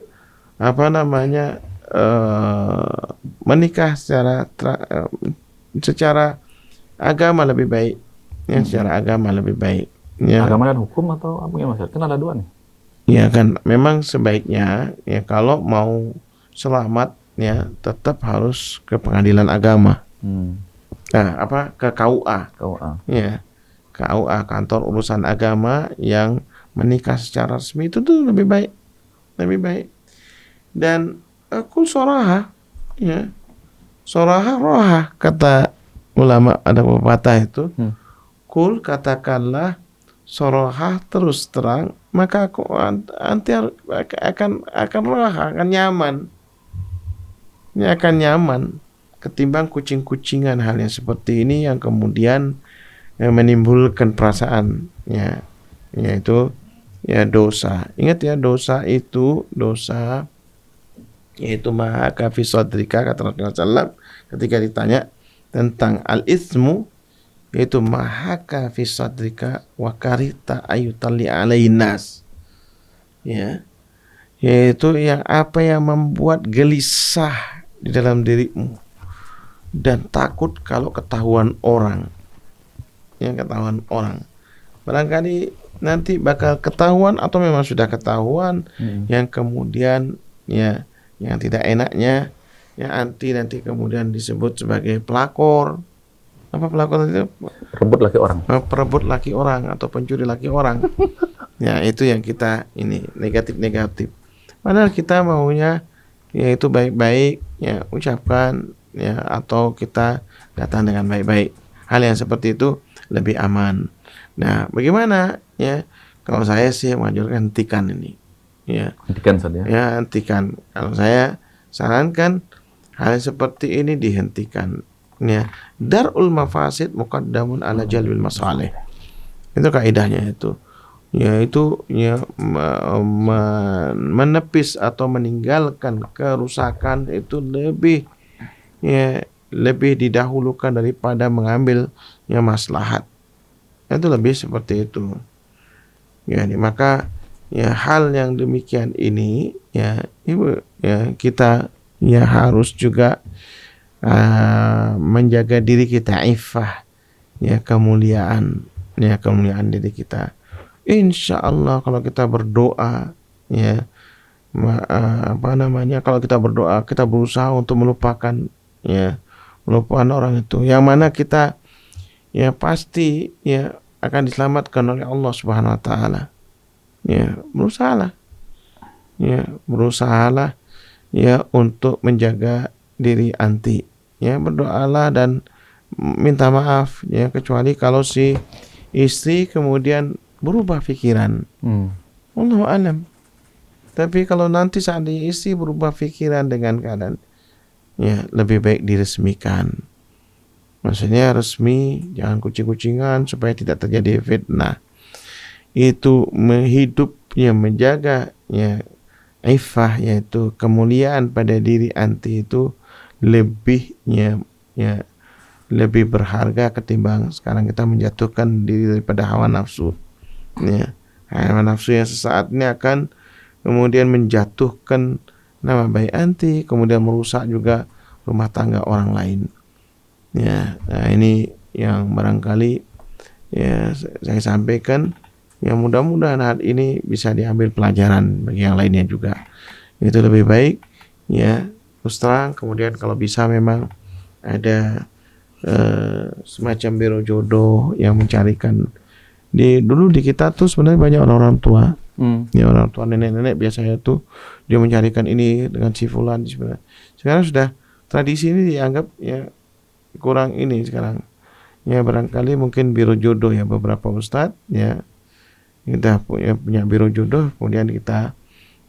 B: menikah secara agama lebih baik ya secara agama lebih baik ya.
C: Agama dan hukum atau apa ya Mas? Kan ada 2 nih.
B: Ya kan memang sebaiknya ya kalau mau selamat ya tetap harus ke pengadilan agama. Ke KUA. Ya. KUA, kantor urusan agama yang menikah secara resmi itu tuh lebih baik. Dan kul soraha ya. Soraha roha kata ulama ada pepatah itu. Kul katakanlah soraha terus terang maka aku nanti akan roha akan nyaman. Ini akan nyaman ketimbang kucing-kucingan hal yang seperti ini yang kemudian menimbulkan perasaan ya yaitu ya dosa. Ingat ya dosa yaitu mahaka fi sadrika kata Rasulullah SAW ketika ditanya tentang al-itsmu yaitu mahaka fi sadrika wa karita ayutalli alainas ya yaitu yang membuat gelisah di dalam dirimu dan takut kalau ketahuan orang barangkali nanti bakal ketahuan atau memang sudah ketahuan yang kemudian ya yang tidak enaknya, ya anti nanti kemudian disebut sebagai pelakor. Apa pelakor itu?
C: Rebut laki orang.
B: Perebut laki orang atau pencuri laki orang. Ya itu yang kita ini negatif. Padahal kita maunya yaitu baik-baik, ya ucapkan, ya atau kita datang dengan baik-baik. Hal yang seperti itu lebih aman. Nah, bagaimana ya? Kalau saya sih menganjurkan hentikan ini. Ya.
C: Hentikan saja.
B: Ya, hentikan. Kalau saya sarankan hal seperti ini dihentikan. Ya. Darul mafasid muqaddamun ala jalbil masalih. Itu kaidahnya itu. Yaitu ya menepis atau meninggalkan kerusakan itu lebih didahulukan daripada mengambil ya maslahat. Itu lebih seperti itu. Ya, maka ya hal yang demikian ini ya kita ya harus juga menjaga diri kita, iffah, ya kemuliaan diri kita. Insya Allah kalau kita berdoa ya kalau kita berdoa kita berusaha untuk melupakan orang itu yang mana kita ya pasti ya akan diselamatkan oleh Allah Subhanahu wa taala. Ya, berusahalah ya untuk menjaga diri anti. Ya, berdoalah dan minta maaf ya, kecuali kalau si istri kemudian berubah pikiran. Wallahu alam. Tapi kalau nanti saat istri berubah pikiran dengan keadaan ya lebih baik diresmikan. Maksudnya resmi, jangan kucing-kucingan supaya tidak terjadi fitnah. Itu hidupnya menjaga ya iffah, yaitu kemuliaan pada diri anti itu lebih berharga ketimbang sekarang kita menjatuhkan diri daripada hawa nafsu. Ya, hawa nafsu yang sesaat ini akan kemudian menjatuhkan nama baik anti, kemudian merusak juga rumah tangga orang lain. Ya, nah ini yang barangkali ya saya sampaikan. Ya mudah-mudahan hal ini bisa diambil pelajaran bagi yang lainnya juga. Itu lebih baik ya terus terang. Kemudian kalau bisa memang ada semacam biro jodoh yang mencarikan. Dulu di kita tuh sebenarnya banyak orang tua. Ya orang tua nenek-nenek biasanya tuh dia mencarikan ini dengan si fulan. Sekarang sudah tradisi ini dianggap ya kurang ini sekarang. Ya barangkali mungkin biro jodoh ya beberapa ustadz ya kita punya biro jodoh, kemudian kita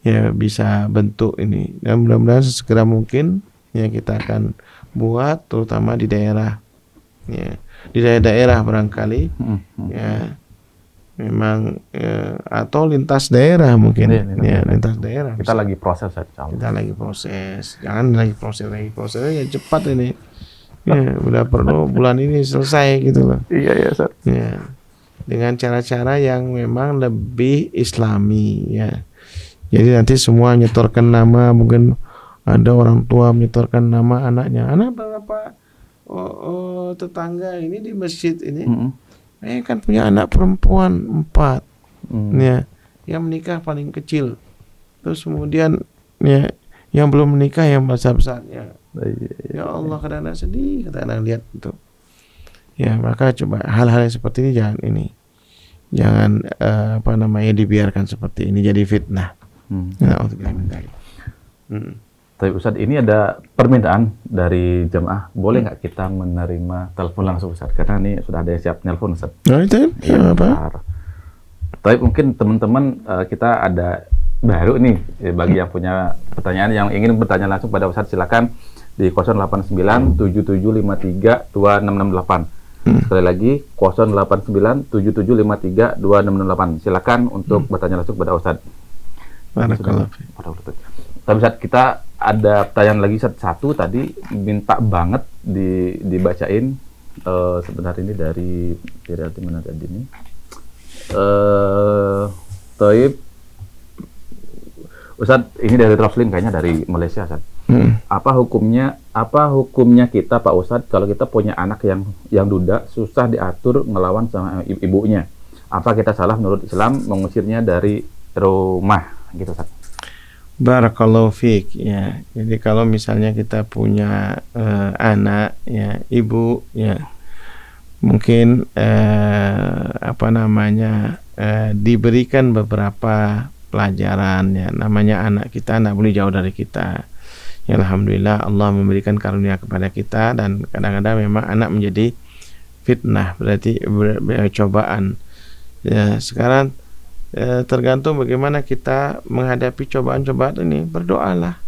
B: ya bisa bentuk ini dan mudah-mudahan sesegera mungkin ya kita akan buat terutama di daerah ya di daerah barangkali ya memang atau lintas daerah mungkin lintas daerah
C: kita lagi proses jangan
B: lagi proses ya cepat ini. Ya, udah perlu bulan ini selesai gitu loh.
C: Iya Ustaz.
B: Ya. Dengan cara-cara yang memang lebih islami ya. Jadi nanti semua nyetorkan nama, mungkin ada orang tua menyetorkan nama anaknya. Anak berapa tetangga ini di masjid ini. Kan punya anak perempuan 4. Ya, yang menikah paling kecil. Terus kemudian ya yang belum menikah yang besar-besar ya. Ya Allah, kadang-kadang sedih, kadang-kadang lihat itu. Ya maka coba hal-hal yang seperti ini jangan dibiarkan seperti ini jadi fitnah.
C: Tapi Ustaz, ini ada permintaan dari jemaah, boleh nggak kita menerima telepon langsung Ustaz? Karena ini sudah ada yang siap nelpon Ustaz.
B: Itu ya apa?
C: Tapi mungkin teman-teman kita ada baru nih bagi yang punya pertanyaan yang ingin bertanya langsung pada Ustaz, silakan di 08977532668. Sekali lagi 08977532668. Silakan untuk bertanya langsung kepada Ustaz. Tapi Ustaz, kita ada pertanyaan lagi satu tadi minta banget dibacain sebentar ini dari mana tadi ini. Taib Ustaz, ini dari Roslin kayaknya dari Malaysia Ustaz. Apa hukumnya kita Pak Ustadz kalau kita punya anak yang duda, susah diatur ngelawan sama ibunya? Apa kita salah menurut Islam mengusirnya dari rumah gitu Ustadz?
B: Barakallahu fiik ya. Jadi kalau misalnya kita punya anak ya, ibu ya, mungkin diberikan beberapa pelajaran ya. Namanya anak kita nggak boleh jauh dari kita. Ya, alhamdulillah Allah memberikan karunia kepada kita, dan kadang-kadang memang anak menjadi fitnah, berarti cobaan. Ya, sekarang tergantung bagaimana kita menghadapi cobaan-cobaan ini. Berdoalah,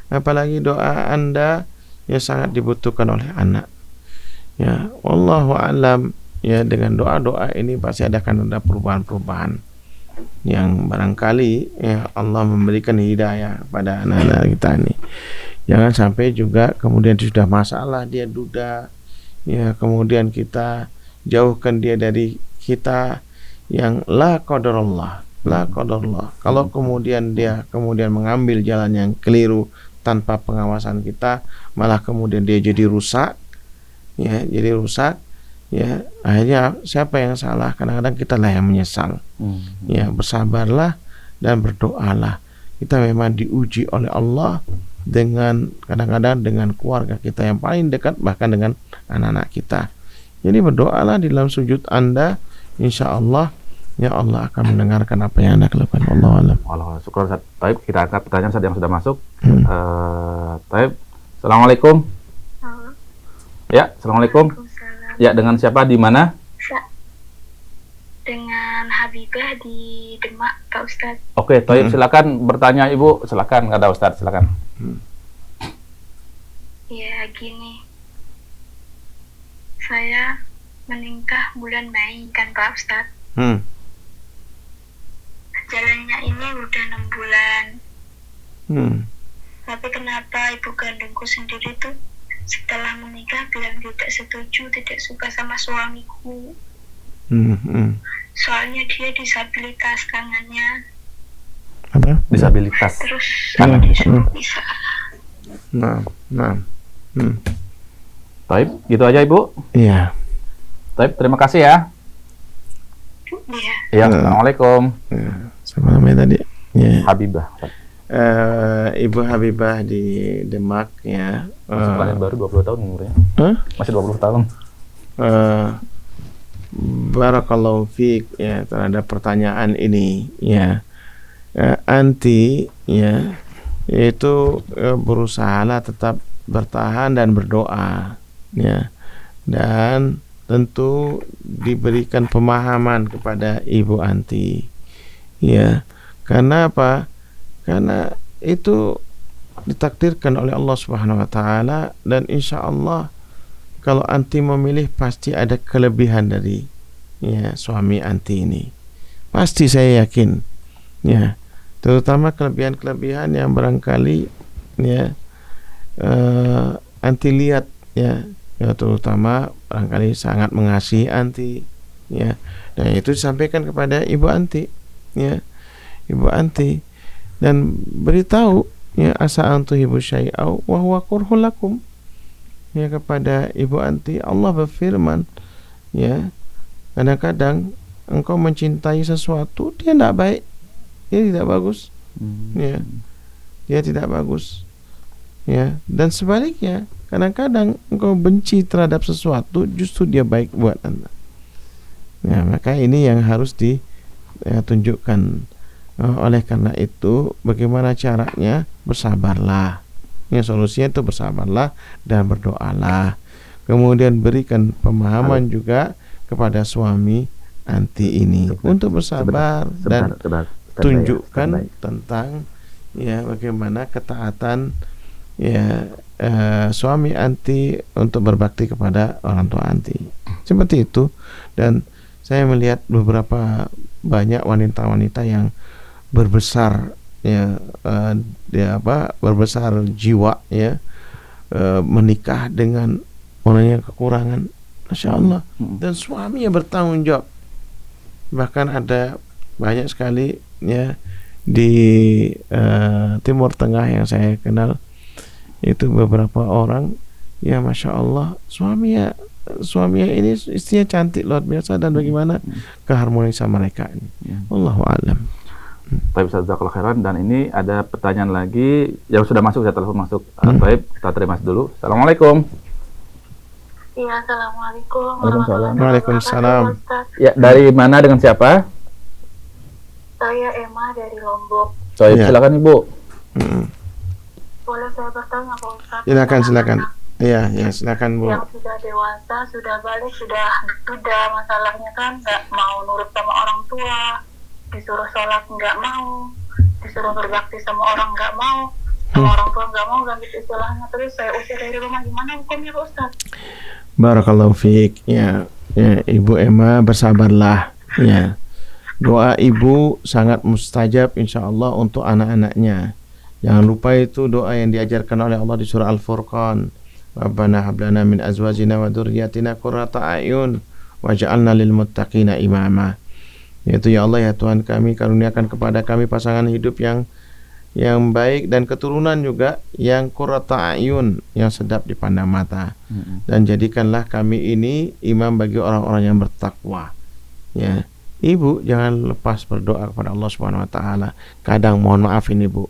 B: apalagi doa Anda yang sangat dibutuhkan oleh anak. Ya, wallahu a'lam. Ya, dengan doa-doa ini pasti akan ada perubahan-perubahan yang barangkali ya Allah memberikan hidayah pada anak-anak kita ini. Jangan sampai juga kemudian sudah masalah dia duda, ya kemudian kita jauhkan dia dari kita, yang la qadarullah. Kalau kemudian dia mengambil jalan yang keliru tanpa pengawasan kita, malah kemudian dia jadi rusak. Ya, akhirnya siapa yang salah? Kadang-kadang kita lah yang menyesal. Ya, bersabarlah dan berdoalah. Kita memang diuji oleh Allah dengan kadang-kadang dengan keluarga kita yang paling dekat, bahkan dengan anak-anak kita. Jadi berdoalah di dalam sujud Anda, insya Allah ya Allah akan mendengarkan apa yang Anda lakukan. Wallahu a'lam.
C: Allah syukur Ustaz. Taib, kita angkat pertanyaan Ustaz yang sudah masuk. Taib, assalamualaikum. Ya, assalamualaikum. Ya, dengan siapa, di mana?
D: Dengan Habibah di Demak, Pak Ustadz.
C: Oke, Taib, silakan bertanya Ibu. Silakan, kata Ustadz, silakan.
D: Ya, gini. Saya menikah bulan Mei kan Pak Ustadz. Jalannya ini udah 6 bulan. Tapi kenapa ibu kandungku sendiri tuh setelah menikah bilang tidak setuju, tidak suka sama suamiku. Soalnya dia disabilitas tangannya.
B: Apa?
C: Disabilitas.
D: Terus saya disuruh bisa.
C: Taib, gitu aja Ibu.
B: Iya.
C: Taib, terima kasih ya.
D: Iya.
C: Iya, assalamualaikum.
B: Siapa namanya tadi? Ya.
C: Habibah.
B: Ibu Habibah di Demak ya.
C: Masih paling baru 20 tahun umurnya. Masih 20 tahun.
B: Barakallahu fiik ya terhadap pertanyaan ini ya. Anti ya itu berusahalah tetap bertahan dan berdoa ya, dan tentu diberikan pemahaman kepada Ibu Anti ya. Karena apa? Karena itu ditakdirkan oleh Allah Subhanahu wa taala, dan insya Allah kalau Anti memilih pasti ada kelebihan dari ya suami Anti ini. Pasti saya yakin ya, terutama kelebihan-kelebihan yang barangkali ya Anti lihat ya, terutama barangkali sangat mengasihi Anti ya, dan itu disampaikan kepada Ibu Anti ya, Ibu Anti, dan beritahu ya asa antuhibu syai'au wa huwa kurhul lakum ya kepada Ibu Anti. Allah berfirman ya, kadang-kadang engkau mencintai sesuatu dia tidak baik, dia tidak bagus ya, dia tidak bagus ya, dan sebaliknya kadang-kadang engkau benci terhadap sesuatu justru dia baik buat anda ya. Maka ini yang harus ditunjukkan. Oleh karena itu bagaimana caranya? Bersabarlah ya, solusinya itu bersabarlah dan berdoalah. Kemudian berikan pemahaman juga kepada suami Anti ini untuk bersabar dan tunjukkan tentang ya bagaimana ketaatan ya suami Anti untuk berbakti kepada orang tua Anti, seperti itu. Dan saya melihat beberapa banyak wanita-wanita yang berbesar ya, berbesar jiwa ya, menikah dengan orang yang kekurangan, masya Allah, dan suaminya bertanggung jawab. Bahkan ada banyak sekali ya di Timur Tengah yang saya kenal, itu beberapa orang ya masya Allah, suaminya ini istrinya cantik luar biasa, dan bagaimana keharmonisan mereka ini. Wallahu a'lam.
C: Baik Ustaz, jazakallahu khairan. Dan ini ada pertanyaan lagi yang sudah masuk, saya telepon masuk. Baik, kita terima dulu. Assalamualaikum.
D: Iya, assalamualaikum.
C: Waalaikumsalam.
B: Waalaikumsalam.
D: Ustaz.
C: Ya, dari mana dengan siapa?
D: Saya Emma dari Lombok.
C: Baik,
B: Ya.
C: silakan Ibu.
D: Boleh saya bertanya Pak Ustaz?
B: Silakan. Iya, silakan Bu.
D: Yang sudah dewasa, sudah balik, sudah masalahnya kan nggak mau nurut sama orang tua, disuruh sholat nggak mau, disuruh berbakti sama orang nggak mau, sama orang tua nggak mau, kan gitu istilahnya. Terus saya usir dari rumah, gimana hukumnya Pak Ustaz?
B: Barakallahu fiik. Ya, Ibu Emma, bersabarlah. Ya. Doa ibu sangat mustajab insyaallah untuk anak-anaknya. Jangan lupa itu doa yang diajarkan oleh Allah di surah Al-Furqan. Rabbana hab lana min azwajina wa dzurriyyatina qurrata a'yun waj'alna lil muttaqina imama. Yaitu, ya Allah ya Tuhan kami, karuniakan kepada kami pasangan hidup yang baik dan keturunan juga yang qurrata a'yun, yang sedap dipandang mata. Dan jadikanlah kami ini imam bagi orang-orang yang bertakwa. Ya. Ibu jangan lepas berdoa kepada Allah Subhanahu wa taala. Kadang mohon maaf ini Bu,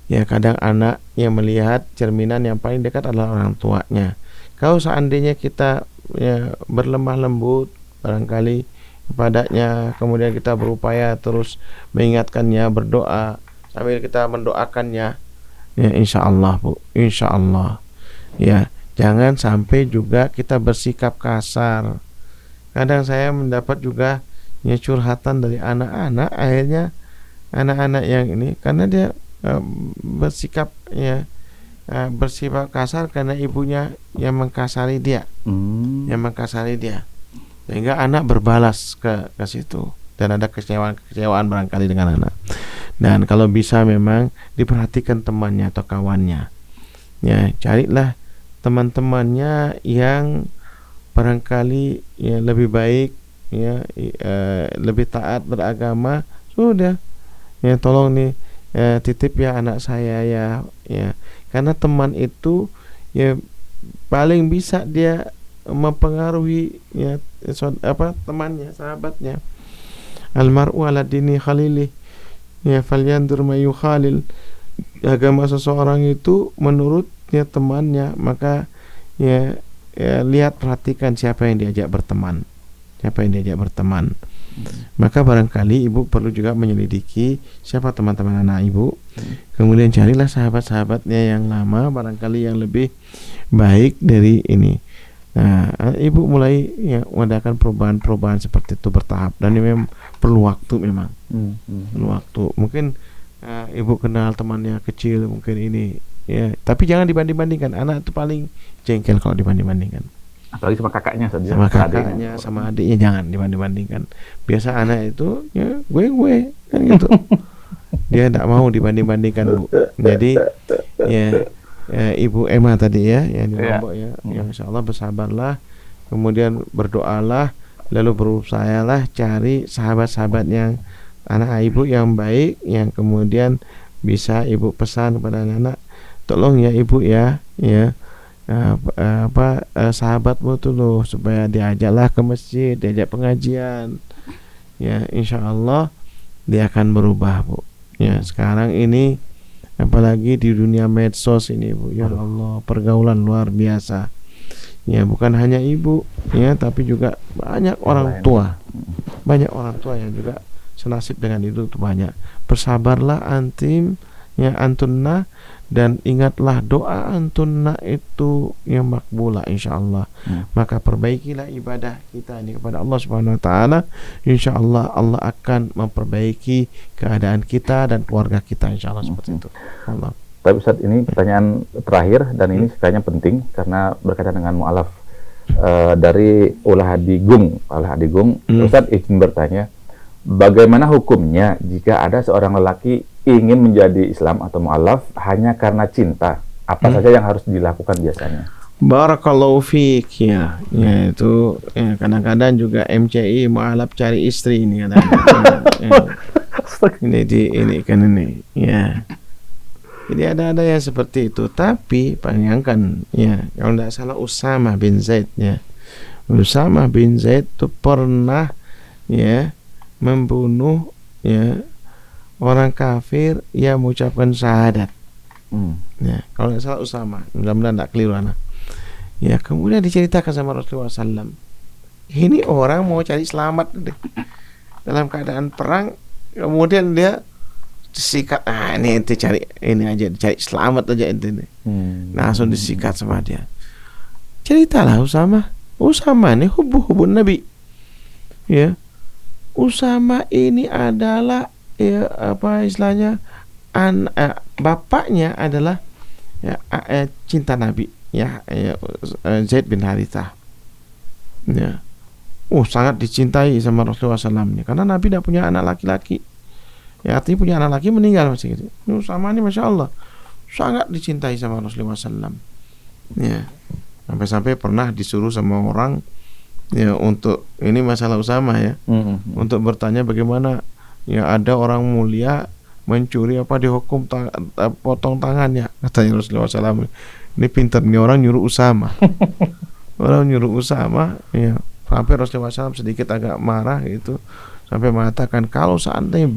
B: ya kadang anak yang melihat cerminan yang paling dekat adalah orang tuanya. Kalau seandainya kita ya berlemah lembut barangkali kepadanya, kemudian kita berupaya terus mengingatkannya, berdoa sambil kita mendoakannya, ya insyaallah Bu, insyaallah. Ya, jangan sampai juga kita bersikap kasar. Kadang saya mendapat juga ya curhatan dari anak-anak, akhirnya anak-anak yang ini karena dia bersifat kasar karena ibunya yang mengkasari dia, sehingga anak berbalas ke situ dan ada kecewaan barangkali dengan anak. Dan kalau bisa memang diperhatikan temannya atau kawannya, ya carilah teman-temannya yang barangkali ya lebih baik, ya lebih taat beragama. Sudah, ya tolong nih titip ya anak saya ya, karena teman itu ya paling bisa dia mempengaruhi ya temannya, sahabatnya. Almar'u ala dini khalili, ya falyandur may yukhalil. Agama seseorang itu menurutnya temannya, maka ya lihat, perhatikan siapa yang diajak berteman. Maka barangkali ibu perlu juga menyelidiki siapa teman-teman anak ibu. Kemudian carilah sahabat-sahabatnya yang lama, barangkali yang lebih baik dari ini. Nah, ibu mulai ya mengadakan perubahan seperti itu bertahap, dan ini memang perlu waktu memang. Perlu waktu. Mungkin ibu kenal temannya kecil mungkin ini ya, tapi jangan dibanding-bandingkan. Anak itu paling jengkel kalau dibanding-bandingkan.
C: Apalagi sama kakaknya saja.
B: Sama kakaknya, sama adiknya jangan dibanding-bandingkan. Biasa anak itu ya gue kan gitu. Dia tidak mau dibanding-bandingkan Bu. Jadi ya Ibu Emma tadi ya yang di Lombok ya, insyaallah bersabarlah, kemudian berdoalah, lalu berusahalah cari sahabat-sahabat yang anak ibu yang baik, yang kemudian bisa ibu pesan kepada anak-anak, tolong ya ibu ya sahabatmu tuh loh, supaya diajaklah ke masjid, diajak pengajian, ya insyaallah dia akan berubah Bu. Ya sekarang ini apalagi di dunia medsos ini Bu, ya Allah, pergaulan luar biasa. Ya bukan hanya ibu ya, tapi juga banyak orang tua yang juga senasib dengan itu tuh banyak. Bersabarlah antum ya antunna, dan ingatlah doa antunna itu yang makbulah insyaallah. Maka perbaikilah ibadah kita ini kepada Allah Subhanahu wa taala, insyaallah Allah akan memperbaiki keadaan kita dan keluarga kita insyaallah. Seperti itu. Allah.
C: Tapi Ustaz, ini pertanyaan terakhir dan ini kayaknya penting karena berkaitan dengan mu'alaf dari Ulah Hadigung. Ustaz izin bertanya, bagaimana hukumnya jika ada seorang lelaki ingin menjadi Islam atau mu'alaf hanya karena cinta? Apa saja yang harus dilakukan biasanya?
B: Barakallahu fiik ya itu ya, kadang-kadang juga MCI mu'alaf cari istri ini kadang-kadang. Ini ya. Jadi ada yang seperti itu, tapi bayangkan ya, kalau tidak salah Usama bin Zaid ya. Usama bin Zaid itu pernah ya membunuh ya orang kafir yang mengucapkan syahadat. Ya, kalau nggak salah Usama, mudah-mudahan nggak keliru anak. Ya, kemudian diceritakan sama Rasulullah SAW. Ini orang mau cari selamat dalam keadaan perang, kemudian dia disikat. Ini ente cari ini aja, cari selamat aja ente nih. Langsung disikat sama dia. Ceritalah Usama ini hubun Nabi. Ya, Usama ini adalah ya apa istilahnya bapaknya adalah ya, cinta Nabi ya, Zaid bin Harithah ya. Sangat dicintai sama Rasulullah SAW karena Nabi tidak punya anak laki-laki ya, artinya punya anak laki meninggal masih gitu. Usama ini Masya Allah sangat dicintai sama Rasulullah SAW ya, sampai-sampai pernah disuruh sama orang ya untuk ini masalah Usama ya, untuk bertanya bagaimana ya ada orang mulia mencuri apa dihukum potong tangannya, katanya Rasulullah SAW. Ini pintar nih orang nyuruh Usama. Orang nyuruh Usama ya, sampai Rasulullah SAW sedikit agak marah gitu, sampai mengatakan kalau seandainya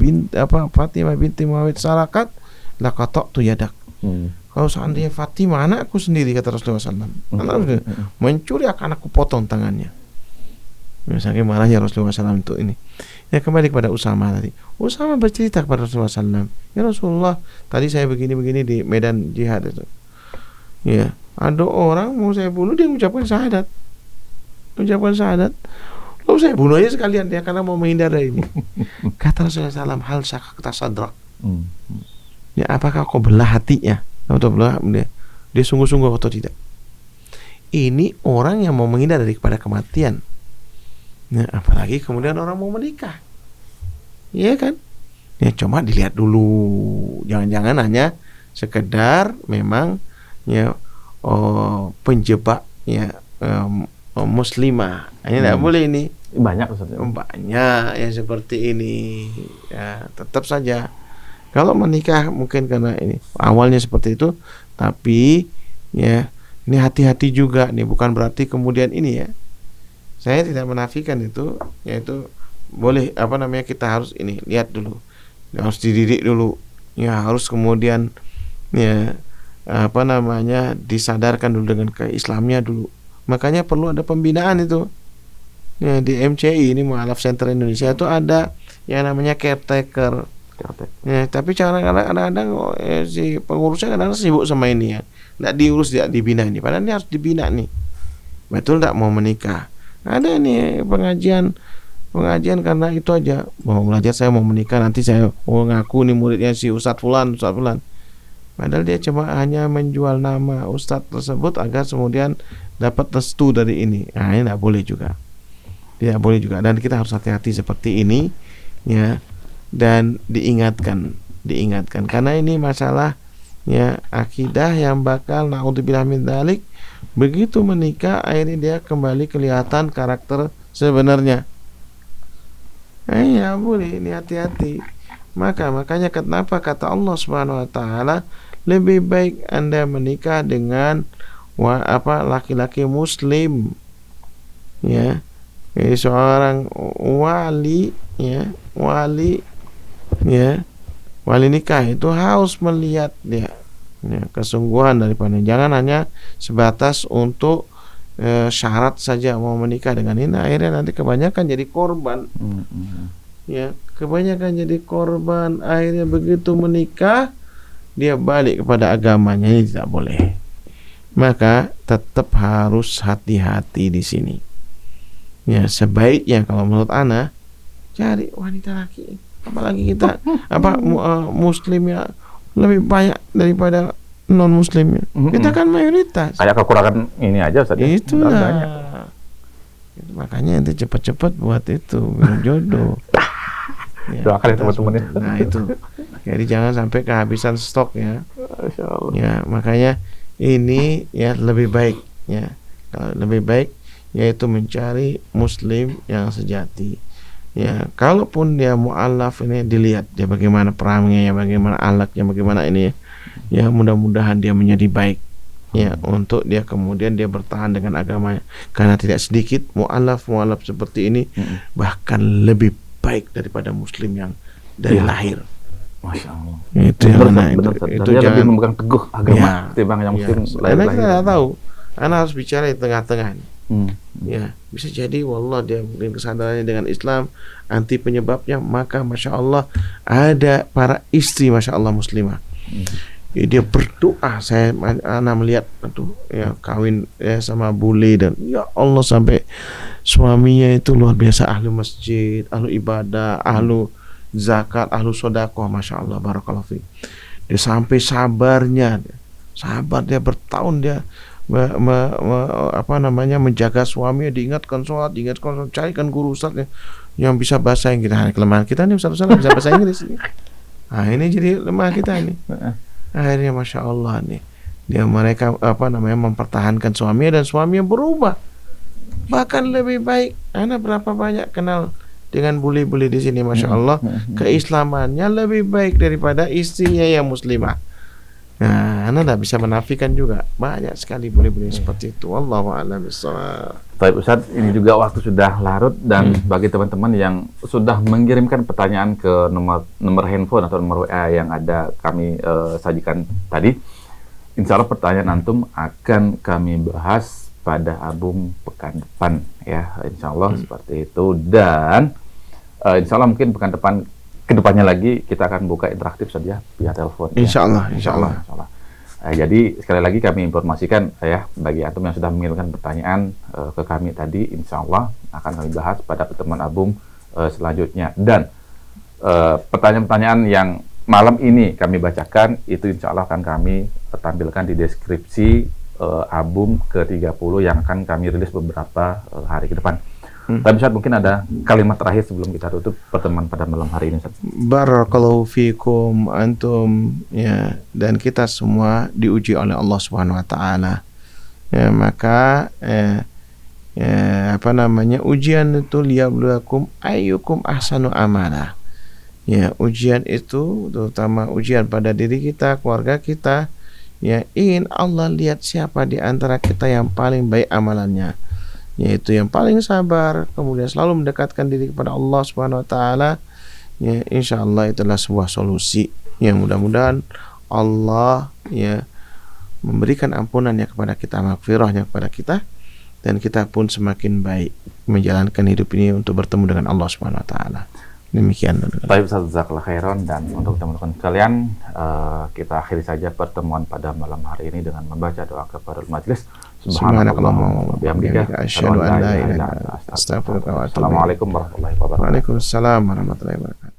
B: Fatimah binti Muawiyah sarakat la qata'tu yadak. Kalau seandainya Fatimah anakku sendiri, kata Rasulullah SAW, mencuri akan aku potong tangannya. Misalnya marahnya Rasulullah SAW untuk ini. Ya, kembali kepada Usama tadi. Usama bercerita kepada Rasulullah SAW, ya Rasulullah, tadi saya begini-begini di medan jihad itu. Ya, ada orang mau saya bunuh, dia mengucapkan syahadat. Lalu saya bunuh aja sekalian dia karena mau menghindar dari ini. Kata Rasulullah SAW, hal syakakta sadrak. Ya, apakah kau belah hatinya? Atau belah dia sungguh-sungguh atau tidak? Ini orang yang mau menghindar daripada kematian. Nah, apalagi kemudian orang mau menikah, iya kan? Ya, cuma dilihat dulu, jangan-jangan hanya sekedar memang ya penjebak ya muslimah. Ini tidak boleh ini.
C: Banyak Ustaz.
B: Banyak yang seperti ini. Ya, tetap saja kalau menikah mungkin karena ini awalnya seperti itu, tapi ya ini hati-hati juga nih, bukan berarti kemudian ini ya. Saya tidak menafikan itu, yaitu boleh kita harus ini lihat dulu, harus dididik dulu, ya harus kemudian ya disadarkan dulu dengan keislamnya dulu. Makanya perlu ada pembinaan itu. Ya, di MCI ini Mu'alaf Center Indonesia itu ada yang namanya caretaker. Ya, tapi kadang-kadang si pengurusnya kadang sibuk sama ini ya, tidak diurus, tidak dibina ini. Padahal ini harus dibina nih. Betul tidak mau menikah? Ada nih pengajian karena itu aja, mau belajar, saya mau menikah, nanti saya mau ngaku nih muridnya si Ustadz Fulan. Padahal dia cuma hanya menjual nama Ustadz tersebut agar kemudian dapat restu dari ini. Nah, ini tidak boleh juga. Dan kita harus hati-hati seperti ini ya, dan diingatkan karena ini masalah ya akidah yang bakal naudzubillah min dzalik. Begitu menikah akhirnya dia kembali kelihatan karakter sebenarnya. Ya boleh, ini hati-hati. Makanya kenapa kata Allah Subhanahu wa taala, lebih baik Anda menikah dengan laki-laki muslim. Ya. Seorang wali nikah itu harus melihat dia kesungguhan daripada, jangan hanya sebatas untuk syarat saja mau menikah dengan ini, akhirnya nanti kebanyakan jadi korban. Ya, kebanyakan jadi korban, akhirnya begitu menikah dia balik kepada agamanya, ini tidak boleh. Maka tetap harus hati-hati di sini. Ya, sebaiknya kalau menurut ana cari wanita laki, apalagi kita muslim ya lebih banyak daripada non muslimnya. Kita kan mayoritas.
C: Kayak kekurangan ini aja Ustaz.
B: Itulah. Makanya ente cepat-cepat buat itu jodoh. Ya,
C: doakan ya teman-teman.
B: Nah itu. Jadi jangan sampai kehabisan stok ya.
C: Masya Allah.
B: Ya, makanya ini ya lebih baik ya. Kalau lebih baik yaitu mencari muslim yang sejati. Ya, kalaupun dia mu'allaf ini dilihat dia bagaimana perangnya, bagaimana akhlaknya, bagaimana ini ya, mudah-mudahan dia menjadi baik ya, untuk dia kemudian dia bertahan dengan agamanya. Karena tidak sedikit mu'allaf seperti ini bahkan lebih baik daripada muslim yang dari lahir.
C: Masya Allah.
B: Itu yang
C: Benar,
B: mana
C: benar,
B: itu.
C: Ustaz.
B: Itu
C: Dan dia lebih
B: jangan.
C: memegang teguh agama
B: Ya.
C: ketimbang yang muslim
B: Karena kita
C: lahir-lahir.
B: nggak tahu. Anda harus bicara di tengah-tengah.
C: Hmm.
B: Ya, bisa jadi wallah dia mungkin kesadarannya dengan Islam, anti penyebabnya, maka masya Allah ada para istri masya Allah muslimah. Ya, dia berdoa, anak melihat aduh ya kawin ya sama bule dan ya Allah sampai suaminya itu luar biasa ahlu masjid, ahlu ibadah, ahlu zakat, ahlu sodakoh, masya Allah barakallahu fi. Dia sampai sabar dia bertahun dia menjaga suaminya, diingatkan sholat, carikan guru ustaz yang bisa bahasa Inggris. Nah, kelemahan kita nih ustaz bisa bahasa Inggris. Nah ini jadi lemah kita nih. Akhirnya masya Allah nih mereka mempertahankan suaminya dan suaminya berubah bahkan lebih baik. Anak berapa banyak kenal dengan bule-bule di sini masya Allah, keislamannya lebih baik daripada istrinya yang muslimah. Nah, Anda tidak bisa menafikan juga banyak sekali bule-bule seperti itu. Wallahu a'lam bishawab.
C: Baik Ustaz, ini juga waktu sudah larut dan bagi teman-teman yang sudah mengirimkan pertanyaan ke nomor handphone atau nomor WA yang ada kami sajikan tadi, insya Allah pertanyaan antum akan kami bahas pada album pekan depan ya, insya Allah seperti itu. Dan insya Allah mungkin pekan depan kedepannya lagi kita akan buka interaktif saja via telepon.
B: Insya Allah.
C: Jadi sekali lagi kami informasikan ya bagi antum yang sudah mengirimkan pertanyaan ke kami tadi, insya Allah akan kami bahas pada pertemuan album selanjutnya. Dan pertanyaan-pertanyaan yang malam ini kami bacakan itu insya Allah akan kami tampilkan di deskripsi album ke-30 yang akan kami rilis beberapa hari ke depan. Tapi Ustaz mungkin ada kalimat terakhir sebelum kita tutup pertemuan pada malam hari ini Ustaz.
B: Barakallahu fikum antum ya, dan kita semua diuji oleh Allah Subhanahu wa taala. Ya, maka ujian itu liyabluwakum ayyukum ahsanu amala. Ya, ujian itu terutama ujian pada diri kita, keluarga kita. Ya, ingin Allah lihat siapa di antara kita yang paling baik amalannya, yaitu yang paling sabar, kemudian selalu mendekatkan diri kepada Allah Subhanahu wa taala. Ya, insyaallah itulah sebuah solusi yang mudah-mudahan Allah ya memberikan ampunannya kepada kita, maghfirahnya kepada kita, dan kita pun semakin baik menjalankan hidup ini untuk bertemu dengan Allah Subhanahu wa taala. Demikian.
C: Baik Ustaz, jazakallahu khairan. Dan untuk teman-teman sekalian, kita akhiri saja pertemuan pada malam hari ini dengan membaca doa kafaratul majelis.
B: Subhanakallahumma wa bihamdika asyhadu an la ilaha illa anta astaghfiruka wa atubu ilaik.
C: Assalamualaikum warahmatullahi wabarakatuh.
B: Waalaikumsalam warahmatullahi wabarakatuh.